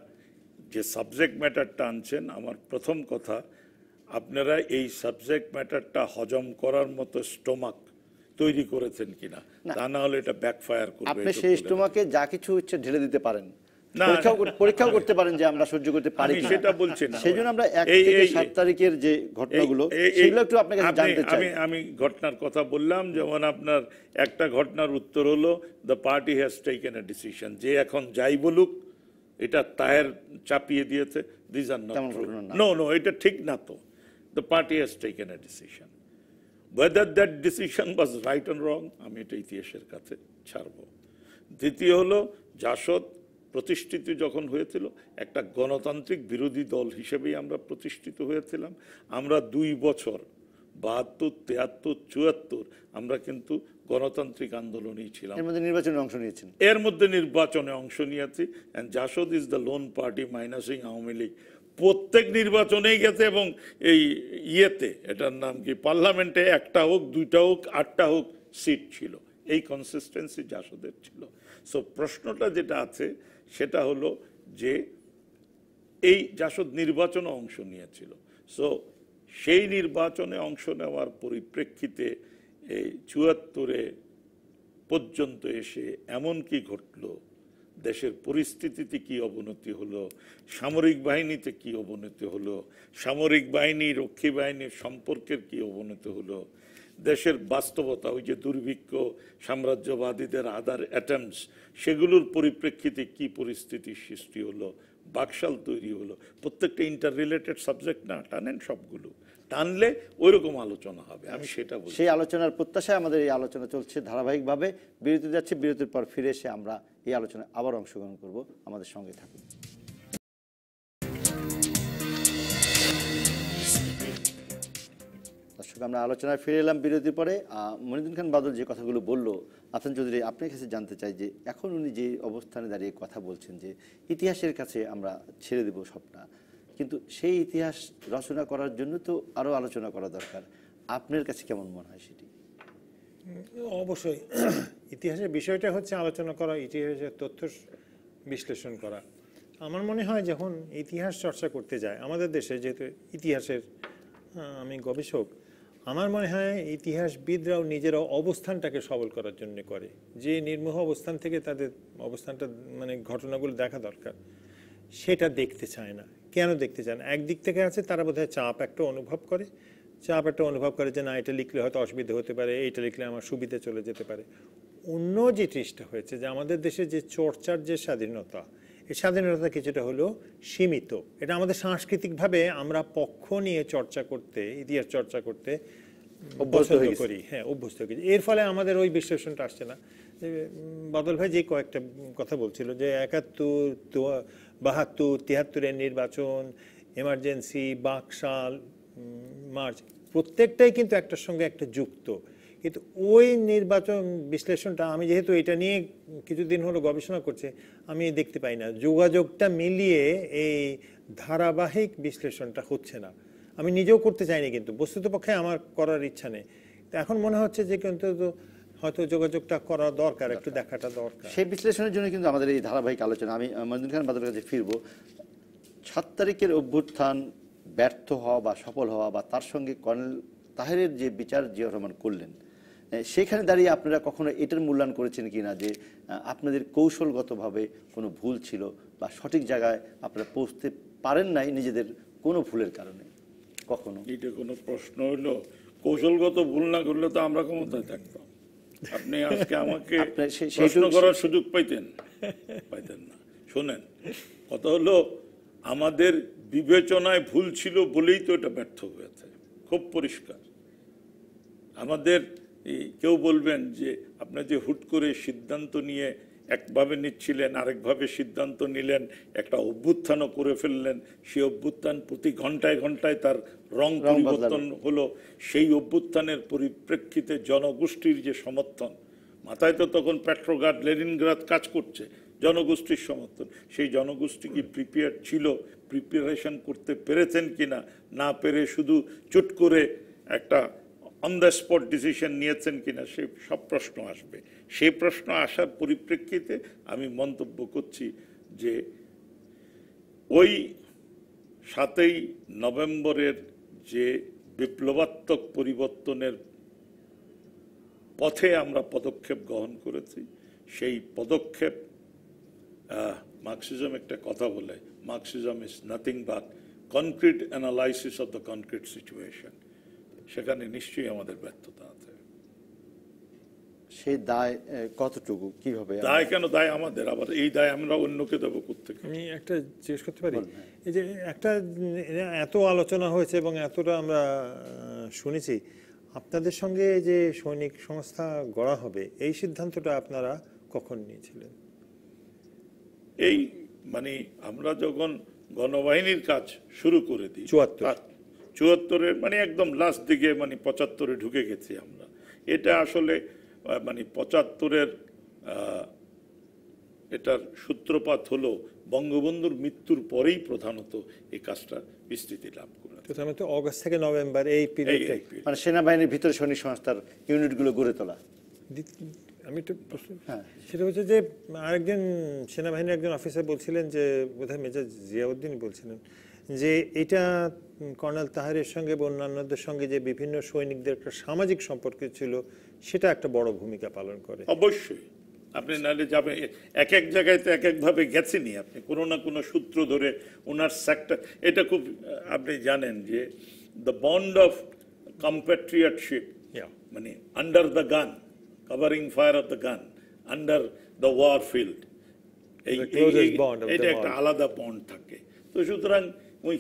যে সাবজেক্ট ম্যাটারটা আনছেন, আমার প্রথম কথা, আপনারা এই সাবজেক্ট ম্যাটারটা হজম করার মতো স্টোমাক তৈরি করেছেন কিনা, তা না হলে এটা ব্যাকফায়ার করবে। আপনি সেই স্টোমাকে যা কিছু ইচ্ছে ঢেলে দিতে পারেন, পরীক্ষাও করতে পারেন যে আমরা সহ্য করতে পারি কিনা। সেটা বলছি না। সেই জন্য আমরা 1 থেকে 7 তারিখের যে ঘটনাগুলো সেগুলো একটু আপনার কাছে জানতে চাই। আমি ঘটনার কথা বললাম, যেমন আপনার একটা ঘটনার উত্তর হলো the party has taken a decision, যে এখন যাই বলুক এটা তাহের চাপিয়ে দিয়েছে। This are not true. No, এটা ঠিক না। তো the party has taken a decision, whether that decision was right or wrong আমি এটা ইতিহাসের কাছে ছাড়ব। দ্বিতীয় হলো, জাসদ প্রতিষ্ঠিত যখন হয়েছিল একটা গণতান্ত্রিক বিরোধী দল হিসেবেই আমরা প্রতিষ্ঠিত হয়েছিলাম। আমরা 2 বছর 72, 73, 74 আমরা কিন্তু গণতান্ত্রিক আন্দোলনেই ছিলাম। এর মধ্যে নির্বাচনে অংশ নিয়েছেন। এর মধ্যে নির্বাচনে অংশ নিয়েছি। And JSD is the lone party minusing Awami League. প্রত্যেক নির্বাচনেই গেছে এবং এই ইয়েতে এটার নাম কি, পার্লামেন্টে 1টা হোক 2টা হোক 8টা হোক সিট ছিল। এই কনসিস্টেন্সি জাসদের ছিল। সো প্রশ্নটা যেটা আছে সেটা হলো যে এই জাসদ নির্বাচনে অংশ নিয়েছিল। সো সেই নির্বাচনে অংশ নেওয়ার পরিপ্রেক্ষিতে এই 74-এ পর্যন্ত এসে এমন কি ঘটলো, দেশের পরিস্থিতিতে কি অবনতি হলো, সামরিক বাহিনীতে কি অবনতি হলো, সামরিক বাহিনী রক্ষী বাহিনীর সম্পর্কের কি অবনতি হলো, দেশের বাস্তবতা, ওই যে দুর্ভিক্ষ, সাম্রাজ্যবাদীদের আদার অ্যাটেম্পটস, সেগুলোর পরিপ্রেক্ষিতে কি পরিস্থিতির সৃষ্টি হলো, বাকশাল তৈরি হলো। প্রত্যেকটা ইন্টার রিলেটেড সাবজেক্ট না, টানেন সবগুলো, টানলে ওইরকম আলোচনা হবে। আমি সেটা বলি। সেই আলোচনার প্রত্যাশায় আমাদের এই আলোচনা চলছে ধারাবাহিকভাবে। বিরতি যাচ্ছে, বিরতির পর ফিরে এসে আমরা এই আলোচনায় আবার অংশগ্রহণ করব। আমাদের সঙ্গে থাকুন। দর্শক, আমরা আলোচনায় ফিরে এলাম বিরতির পরে। মনিরুদ্দিন খান বাদল যে কথাগুলো বললো, আফসান চৌধুরী আপনার কাছে জানতে চাই যে এখন উনি যে অবস্থানে দাঁড়িয়ে কথা বলছেন যে ইতিহাসের কাছে আমরা ছেড়ে দেব সবটা, কিন্তু সেই ইতিহাস রচনা করার জন্য তো আরও আলোচনা করা দরকার। আপনার কাছে কেমন মনে হয় সেটি? অবশ্যই ইতিহাসের বিষয়টা হচ্ছে আলোচনা করা, ইতিহাসের তথ্য বিশ্লেষণ করা। আমার মনে হয় যখন ইতিহাস চর্চা করতে যায় আমাদের দেশে, যেহেতু ইতিহাসের আমি গবেষক, আমার মনে হয় ইতিহাসবিদরাও নিজেরাও অবস্থানটাকে সবল করার জন্য করে, যে নির্মোহ অবস্থান থেকে তাদের অবস্থানটা মানে ঘটনাগুলো দেখা দরকার, সেটা দেখতে চায় না। কেন দেখতে চায় না? একদিক থেকে আছে তারা বোধহয় চাপ একটা অনুভব করে যে না, এটা লিখলে হয়তো অসুবিধা হতে পারে, এইটা লিখলে আমার সুবিধা চলে যেতে পারে। অন্য যে জিনিসটা হয়েছে যে আমাদের দেশে যে চর্চার যে স্বাধীনতা, এই স্বাধীনতা কিছুটা হলো সীমিত। এটা আমাদের সাংস্কৃতিকভাবে আমরা পক্ষ নিয়ে চর্চা করতে, ইতিহাস চর্চা করতে পছন্দ করি, হ্যাঁ অভ্যস্ত হয়ে গেছি। এর ফলে আমাদের ওই বিশ্লেষণটা আসছে না। বাদল ভাই যে কয়েকটা কথা বলছিল যে 71, 72, 73-এর নির্বাচন, এমার্জেন্সি, বাকশাল, মার্চ, প্রত্যেকটাই কিন্তু একটার সঙ্গে একটা যুক্ত। কিন্তু ওই নির্বাচন বিশ্লেষণটা, আমি যেহেতু এটা নিয়ে কিছুদিন হলো গবেষণা করছি, আমি দেখতে পাই না যোগাযোগটা মিলিয়ে এই ধারাবাহিক বিশ্লেষণটা হচ্ছে না। আমি নিজেও করতে চাইনি, কিন্তু বস্তুতপক্ষে আমার করার ইচ্ছা নেই। তো এখন মনে হচ্ছে যে কিন্তু হয়তো যোগাযোগটা করা দরকার, একটু দেখাটা দরকার। সেই বিশ্লেষণের জন্য কিন্তু আমাদের এই ধারাবাহিক আলোচনা। আমি মনিরুদ্দিন খান বাদলের কাছে ফিরবো। ৭ তারিখের অভ্যুত্থান ব্যর্থ হওয়া বা সফল হওয়া, বা তার সঙ্গে কর্নেল তাহেরের যে বিচার জিয়াউর রহমান করলেন, সেখানে দাঁড়িয়ে আপনারা কখনো এটার মূল্যায়ন করেছেন কিনা যে আপনাদের কৌশলগতভাবে কোনো ভুল ছিল, বা সঠিক জায়গায় আপনারা পৌঁছতে পারেন নাই নিজেদের কোনো ভুলের কারণে? কখনো এটা কোনো প্রশ্ন হলো? কৌশলগত ভুল না করলে তো আমরা ক্ষমতায় থাকতাম। আপনি আজকে আমাকে প্রশ্ন করার সুযোগ পাইতেন না। শোনেন, কথা হলো আমাদের বিবেচনায় ভুল ছিল বলেই তো এটা ব্যর্থ হয়েছে, খুব পরিষ্কার। আমাদের কেউ বলবেন যে আপনি যে হুট করে সিদ্ধান্ত নিয়ে একভাবে নিচ্ছিলেন, আরেকভাবে সিদ্ধান্ত নিলেন, একটা অভ্যুত্থানও করে ফেললেন, সেই অভ্যুত্থান প্রতি ঘন্টায় ঘন্টায় তার রং পরিবর্তন হলো। সেই অভ্যুত্থানের পরিপ্রেক্ষিতে জনগোষ্ঠীর যে সমর্থন, মাথায় তো তখন পেট্রোগ্রাড লেনিনগ্রাদ কাজ করছে, জনগোষ্ঠীর সমর্থন, সেই জনগোষ্ঠী কি প্রিপেয়ার ছিল, প্রিপারেশন করতে পেরেছেন কিনা, না পেরে শুধু চুট করে একটা অন দ্য স্পট ডিসিশন নিয়েছেন কিনা, সে সব প্রশ্ন আসবে। সেই প্রশ্ন আসার পরিপ্রেক্ষিতে আমি মন্তব্য করছি যে ওই 7ই নভেম্বরের যে বিপ্লবাত্মক পরিবর্তনের পথে আমরা পদক্ষেপ গ্রহণ করেছি, সেই পদক্ষেপ, মার্কসিজম একটা কথা বলে, Marxism is nothing but concrete analysis of the concrete situation. সেখানে নিশ্চয়ই আমাদের ব্যর্থতা আছে। সেই দায় কতটুকু, কিভাবে? দায় কেন? দায় আমাদের, আবার এই দায় আমরা অন্যকে দেবো কোত্থেকে? আমি একটা জিজ্ঞেস করতে পারি? এই যে একটা এত আলোচনা হয়েছে এবং এতটা আমরা শুনেছি, আপনাদের সঙ্গে যে সৈনিক সংস্থা গড়া হবে, এই সিদ্ধান্তটা আপনারা কখন নিয়েছিলেন? এই মানে আমরা যখন গণবাহিনীর কাজ শুরু করে দিই 74-এর মানে একদম লাস্ট দিকে, মানে 75-এ ঢুকে গেছি আমরা। এটা আসলে মানে 75-এর এটার সূত্রপাত হলো বঙ্গবন্ধুর মৃত্যুর পরেই প্রধানত এই কাজটা বিস্তৃতি লাভ করে। তো অগস্ট থেকে নভেম্বর এই পিরিয়ড, মানে সেনাবাহিনীর ভিতরে সৈনিক সংস্থার ইউনিটগুলো গড়ে তোলা। আমি একটু সেটা হচ্ছে যে আরেকজন সেনাবাহিনীর একজন অফিসার বলছিলেন, যে বোধহয় মেজর জিয়াউদ্দিন বলছিলেন, যে এটা কর্নেল তাহেরের সঙ্গে বা অন্যান্যদের সঙ্গে যে বিভিন্ন সৈনিকদের একটা সামাজিক সম্পর্ক ছিল, সেটা একটা বড় ভূমিকা পালন করে। অবশ্যই, আপনি নাহলে যাবেন এক এক জায়গায় তো এক একভাবে গেছেনই, আপনি কোনো না কোনো সূত্র ধরে ওনার সেক্টর। এটা খুব আপনি জানেন যে দ্য বন্ড অফ কম্প্যাট্রিয়টশিপ, মানে under the gun, covering fire of the gun, under the war field, এটা একটা আলাদা বন্ড থাকে। তো সুতরাং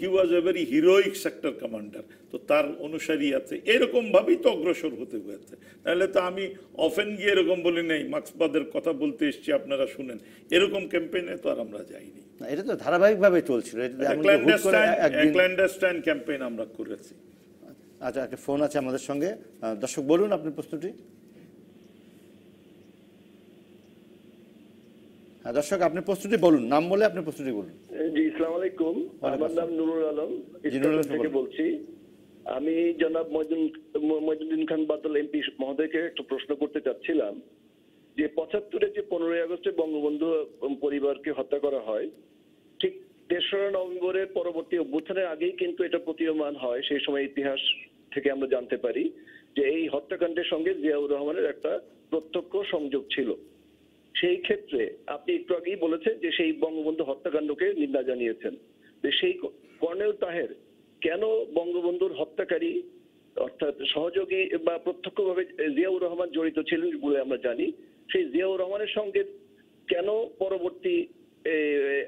he was a very heroic sector commander, তো তার অনুসারী আছে, এরকম ভাবেই তো অগ্রসর হতে হয়েছে। তাহলে তো আমি অফেন গিয়ে এরকম বলি নাই মার্ক্সবাদের কথা বলতে এসেছি আপনারা শুনেন, এরকম ক্যাম্পেইনে তো আর আমরা যাইনি। এটা তো ধারাবাহিকভাবে চলছিল, ক্ল্যান্ডেস্টাইন ক্যাম্পেইন আমরা করেছি। আচ্ছা, একটা ফোন আছে আমাদের সঙ্গে। দর্শক বলুন আপনার প্রশ্নটি। হ্যাঁ দর্শক, আপনি প্রশ্নটি বলুন, নাম বলে আপনি প্রশ্নটি বলুন। জি, আসসালামু আলাইকুম। আমার নাম নুরুল আলম, ইস্টার্ন থেকে বলছি। আমি জনাব মইনুদ্দিন খান বাদল এমপি মহোদয়কে একটা প্রশ্ন করতে চাচ্ছিলাম যে 75-এ যে 15ই আগস্টে বঙ্গবন্ধু পরিবারকে হত্যা করা হয়, ঠিক 3রা নভেম্বরের পরবর্তী অভ্যুত্থানের আগেই কিন্তু এটা প্রতীয়মান হয়। সেই সময় ইতিহাস থেকে আমরা জানতে পারি যে এই হত্যাকাণ্ডের সঙ্গে জিয়াউর রহমানের একটা প্রত্যক্ষ সংযোগ ছিল। সেই ক্ষেত্রে আপনি একটু আগেই বলেছেন যে সেই বঙ্গবন্ধু হত্যাকাণ্ডকে নিন্দা জানিয়েছেন, যে সেই কর্নেল তাহের কেন বঙ্গবন্ধুর হত্যাকারী অর্থাৎ সহযোগী বা প্রত্যক্ষভাবে জিয়াউর রহমান জড়িত ছিলেন বলে আমরা জানি, সেই জিয়াউর রহমানের সঙ্গে কেন পরবর্তী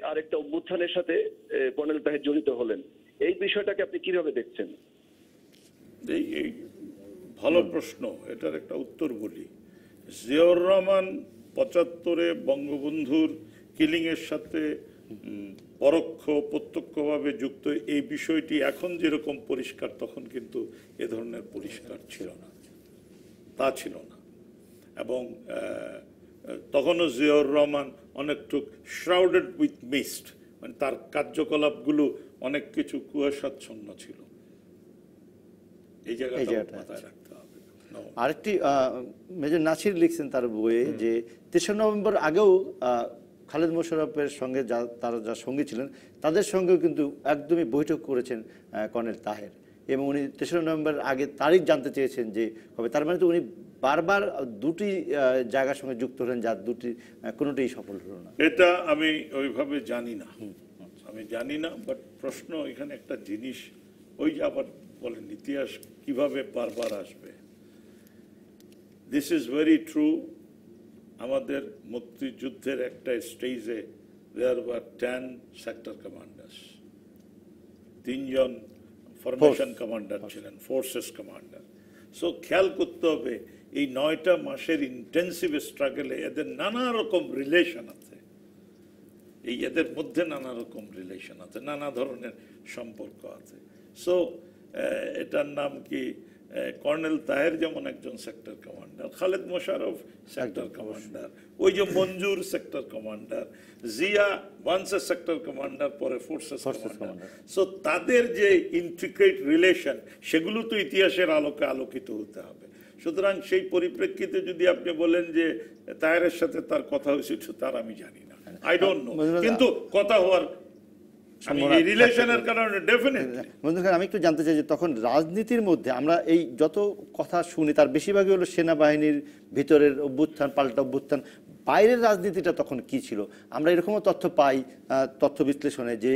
আরেকটা অভ্যুত্থানের সাথে কর্নেল তাহের জড়িত হলেন, এই বিষয়টাকে আপনি কিভাবে দেখছেন? এই ভালো প্রশ্ন, এটার একটা উত্তর বলি। জিয়াউর রহমান 75-এ বঙ্গবন্ধুর কিলিংয়ের সাথে পরোক্ষ প্রত্যক্ষভাবে যুক্ত, এই বিষয়টি এখন যেরকম পরিষ্কার তখন কিন্তু এ ধরনের পরিষ্কার ছিল না, তা ছিল না। এবং তখনও জিয়াউর রহমান অনেকটুক শ্রাউডেড উইথ মিস্ট, মানে তার কার্যকলাপগুলো অনেক কিছু কুয়াশাচ্ছন্ন ছিল। এই জায়গাটা মাথায় রাখতে হবে। আরেকটি মেজর নাসির লিখছেন তার বইয়ে যে ৩রা নভেম্বর আগেও খালেদ মোশাররফের সঙ্গে তারা যা সঙ্গী ছিলেন তাদের সঙ্গেও কিন্তু একদমই বৈঠক করেছেন কর্নেল তাহের, এবং উনি ৩রা নভেম্বর আগে তারিখ জানতে চেয়েছেন যে কবে। তার মানে তো উনি বারবার দুটি জায়গার সঙ্গে যুক্ত হলেন, যার দুটি কোনোটাই সফল হলো না। এটা আমি ওইভাবে জানি না, আমি জানি না। বাট প্রশ্ন এখানে একটা জিনিস, ওই যে আবার বলেন ইতিহাস কিভাবে বারবার আসবে। This is very true. আমাদের মুক্তিযুদ্ধের একটা স্টেজে দেয়ার ওয়ার 10 সেক্টর কমান্ডার্স, 3 জন ফরমেশন কমান্ডার ছিলেন, ফোর্সেস কমান্ডার। সো খেয়াল করতে হবে এই 9টা মাসের ইন্টেন্সিভ স্ট্রাগলে এদের নানা রকম রিলেশন আছে, এই এদের মধ্যে নানা রকম রিলেশন আছে, নানা ধরনের সম্পর্ক আছে। সো এটার নাম কি, কর্নেল তাহের যেমন একজন sector commander, Khaled Mosharraf sector commander, ওই যে Manzur sector commander, Zia once a sector commander, পরে ফোর্সেস কমান্ডার। সো তাদের যে ইন্ট্রিকেট রিলেশন সেগুলো তো ইতিহাসের আলোকে আলোকিত হতে হবে। সুতরাং সেই পরিপ্রেক্ষিতে যদি আপনি বলেন যে তাহেরের সাথে তার কথা হয়েছিল, তার আমি জানি না, আই ডোন্ট নো, কিন্তু কথা হওয়ার রিলেশনের কারণে ডেফিনেটলি। আমি একটু জানতে চাই যে তখন রাজনীতির মধ্যে আমরা এই যত কথা শুনি তার বেশিরভাগই হলো সেনাবাহিনীর ভিতরের অভ্যুত্থান, পাল্টা অভ্যুত্থান। বাইরের রাজনীতিটা তখন কি ছিল? আমরা এরকমও তথ্য পাই তথ্য বিশ্লেষণে যে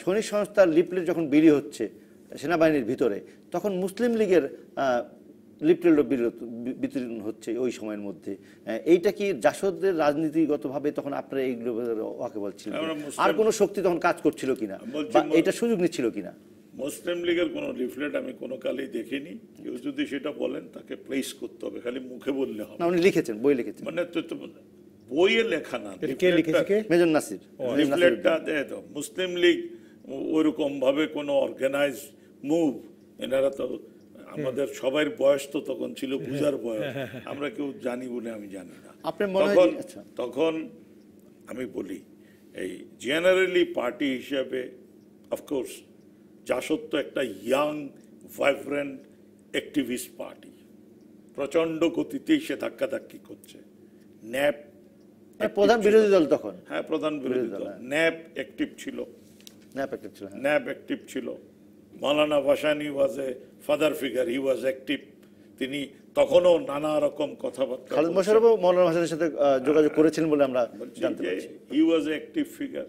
সৈনিক সংস্থার লিফলেট যখন বিলি হচ্ছে সেনাবাহিনীর ভিতরে, তখন মুসলিম লীগের লিফলেটও বিতরণ হচ্ছে ওই সময়ের মধ্যে। এইটা কি জাসদের রাজনীতিগতভাবে তখন আপনারা এইগুলো ওয়াকিবহাল ছিলেন, আর কোনো শক্তি তখন কাজ করছিল কিনা, বা এটা সুযোগ নিচ্ছিল কিনা? মুসলিম লীগের কোনো লিফলেট আমি কোনো কালেই দেখিনি। কেউ যদি সেটা বলেন তাকে প্লেস করতে হবে, খালি মুখে বললে হবে না। উনি লিখেছেন, বই লিখেছেন, মানে বইয়ে লেখা না। মেজর নাসির লিফলেটটা তো মুসলিম লীগ ওইরকম ভাবে কোনো অর্গানাইজ মুভ, এনারা তো আমাদের সবাই বয়স তো তখন ছিল বুঝার বয়স, আমরা কেউ জানি বলে আমি জানি না। তখন আমি বলি এই জেনারেলি পার্টি হিসাবে অফকোর্স জাসদ তো একটা ইয়াং ভাইব্রেন্ট অ্যাক্টিভিস্ট পার্টি, প্রচন্ড গতিতেই সে ধাক্কাধাক্কি করছে। ন্যাপ প্রধান বিরোধী দল তখন, হ্যাঁ প্রধান বিরোধী দল। ন্যাপ অ্যাক্টিভ ছিল, ন্যাপ অ্যাক্টিভ ছিল। Maulana Bhashani was a father figure, he was active. তিনি তখনও নানা রকম কথাবার্তা, খালেদ মোশাররফ মাওলানা ভাসানীর সাথে যোগাযোগ করেছিলেন বলে আমরা জানতে পারছি, হি ওয়াজ এ অ্যাক্টিভ ফিগার।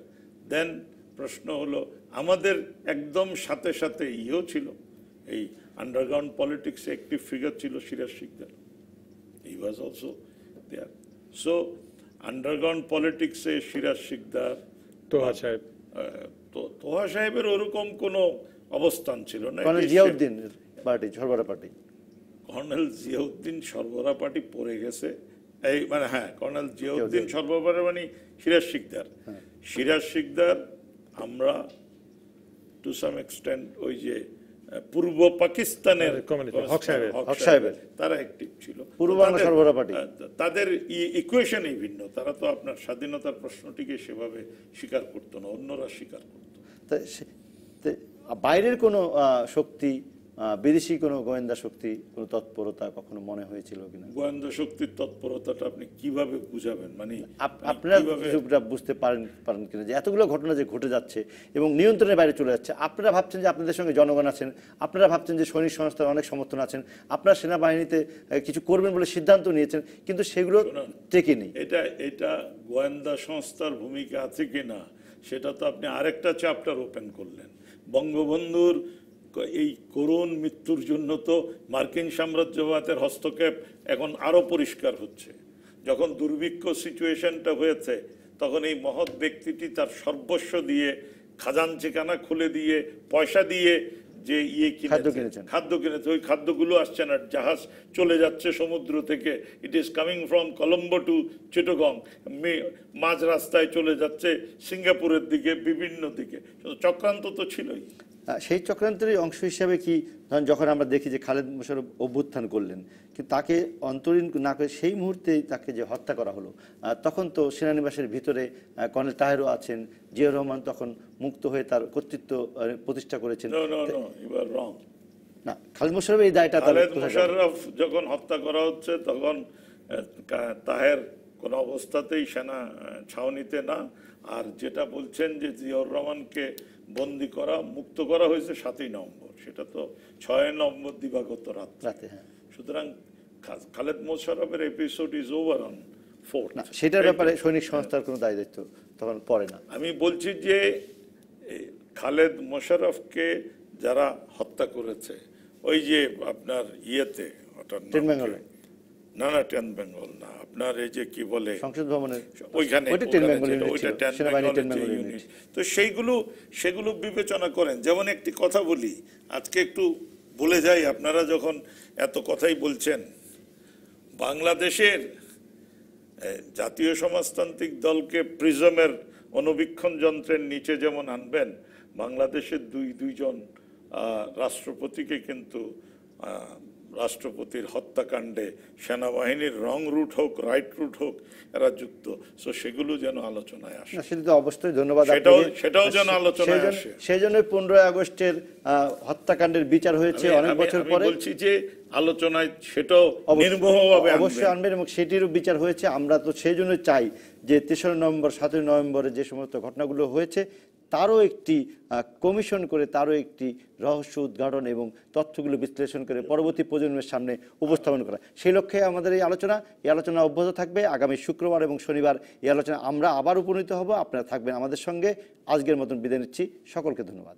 দেন প্রশ্ন হলো আমাদের একদম সাথে সাথে ইয়েও ছিল, এই আন্ডারগ্রাউন্ড পলিটিক্সে অ্যাক্টিভ ফিগার ছিল Siraj Sikdar, he was also there. So underground পলিটিক্সে সিরাজ শিকদার, তোহা সাহেব, তোহা সাহেবের ওরকম কোনো অবস্থান ছিল না। কর্নেল জিয়াউদ্দিন পার্টি, সরবরাহ পার্টি, কর্নেল জিয়াউদ্দিন সরবরাহ পার্টি পড়ে গেছে, এই মানে হ্যাঁ কর্নেল জিয়াউদ্দিন সরবরাহ মানে সিরাজ শিকদার। সিরাজ শিকদার আমরা টু সাম এক্সটেন্ট ওই যে পূর্ব পাকিস্তানের হক সাহেবের তারা অ্যাক্টিভ ছিল, পূর্ব বাংলা সরবরাহ পার্টি। তাদের ইকুয়েশনই ভিন্ন, তারা তো আপনার স্বাধীনতার প্রশ্নটিকে সেভাবে স্বীকার করতো না, অন্যরা স্বীকার করতো। বাইরের কোনো শক্তি, বিদেশি কোনো গোয়েন্দা শক্তি, কোনো তৎপরতা কখনো মনে হয়েছিল কিনা? গোয়েন্দা শক্তির তৎপরতাটা আপনি কিভাবে বুঝাবেন, মানে আপনারা বুঝতে পারেন কিনা যে এতগুলো ঘটনা যে ঘটে যাচ্ছে এবং নিয়ন্ত্রণের বাইরে চলে যাচ্ছে, আপনারা ভাবছেন যে আপনাদের সঙ্গে জনগণ আছেন, আপনারা ভাবছেন যে সৈনিক সংস্থার অনেক সমর্থন আছেন, আপনারা সেনাবাহিনীতে কিছু করবেন বলে সিদ্ধান্ত নিয়েছেন, কিন্তু সেগুলো টেকেনি। এটা গোয়েন্দা সংস্থার ভূমিকা আছে কিনা সেটা তো আপনি আরেকটা চ্যাপ্টার ওপেন করলেন। বঙ্গবন্ধুর এই করুণ মৃত্যুর জন্য তো মার্কিন সাম্রাজ্যবাদের হস্তক্ষেপ এখন আরো পরিষ্কার হচ্ছে। যখন দুর্ভিক্ষ সিচুয়েশনটা হয়েছে তখন এই মহৎ ব্যক্তিটি তার সর্বস্ব দিয়ে, খাজানচিখানা খুলে দিয়ে, পয়সা দিয়ে যে ইয়ে খাদ্য কিনেছে, কিনেছেন। খাদ্য কিনেছে, ওই খাদ্যগুলো আসছে না, জাহাজ চলে যাচ্ছে সমুদ্র থেকে, it is coming from Colombo to Chittagong, মাঝ রাস্তায় চলে যাচ্ছে সিঙ্গাপুরের দিকে, বিভিন্ন দিকে। চক্রান্ত তো ছিলই। সেই চক্রান্তের অংশ হিসাবে কি ধরেন যখন আমরা দেখি যে খালেদ মোশাররফ অভ্যুত্থান করলেন, কিন্তু তাকে অন্তরীণ না করে সেই মুহূর্তেই তাকে যে হত্যা করা হলো, তখন তো সেনানিবাসের ভিতরে কর্নেল তাহেরও আছেন, জিয়াউর রহমান তখন মুক্ত হয়ে তার কর্তৃত্ব প্রতিষ্ঠা করেছেন। No no no, you are wrong. না, খালেদ মোশাররফ এই দায়টা তার খালেদ কোথায় গেল? মোশাররফ যখন হত্যা করা হচ্ছে তখন তাহের কোনো অবস্থাতেই সেনা ছাউনিতে না। আর যেটা বলছেন যে জিয়াউর রহমানকে বন্দি করা, মুক্ত করা হয়েছে 7ই নভেম্বর, সেটা তো 6 নভেম্বর দিবাগত রাতে, হ্যাঁ। সুতরাং খালেদ মোশাররফের episode is over on 4th। না, সেটার ব্যাপারে সৈনিক সংস্থার কোনো দায় দায়িত্ব তখন পড়ে না। আমি বলছি যে খালেদ মোশাররফকে যারা হত্যা করেছে, ওই যে আপনার ইয়েতে, ওটার নাম 10 কি? বেঙ্গলে। না না, 10 বেঙ্গল না, আপনার এই যে কি বলে সংসদ ভবনের ওইখানে, ওইটা 10 ওখানে বেঙ্গল যেটা, ইউনিট ওইটা ছিল, 10 সেনাবাহিনীর 10 বেঙ্গলের যে বেঙ্গল ইউনিট। ইউনিট। তো সেগুলো বিবেচনা করেন। যেমন একটি কথা বলি, আজকে একটু বলে যাই, আপনারা যখন এত কথাই বলছেন, বাংলাদেশের জাতীয় সমাজতান্ত্রিক দলকে প্রিজমের অনুবীক্ষণ যন্ত্রের নিচে যেমন আনবেন, বাংলাদেশের দুইজন রাষ্ট্রপতিকে কিন্তু রাষ্ট্রপতির হত্যাকাণ্ডে সেনাবাহিনীর রং রুট হোক, রাইট রুট হোক, এরা যুক্ত। সো সেগুলো যেন আলোচনায় আসে। না, সেটা তো অবশ্যই, ধন্যবাদ সেটাও যেন আলোচনায় আসে। সেই জন্য 15 আগস্টের হত্যাকাণ্ডের বিচার হয়েছে অনেক বছর পরে। বলছি যে আলোচনায় সেটাও নির্মোহভাবে অবশ্যই আনবেন, এবং সেটিরও বিচার হয়েছে। আমরা তো সেই জন্য চাই যে 3রা নভেম্বর 7ই নভেম্বরে যে সমস্ত ঘটনাগুলো হয়েছে তারও একটি কমিশন করে, তারও একটি রহস্য উদ্ঘাটন এবং তথ্যগুলো বিশ্লেষণ করে পরবর্তী প্রজন্মের সামনে উপস্থাপন করা, সেই লক্ষ্যে আমাদের এই আলোচনা অব্যাহত থাকবে। আগামী শুক্রবার এবং শনিবার এই আলোচনা আমরা আবার উপনীত হব। আপনারা থাকবেন আমাদের সঙ্গে। আজকের মতন বিদায় নিচ্ছি, সকলকে ধন্যবাদ।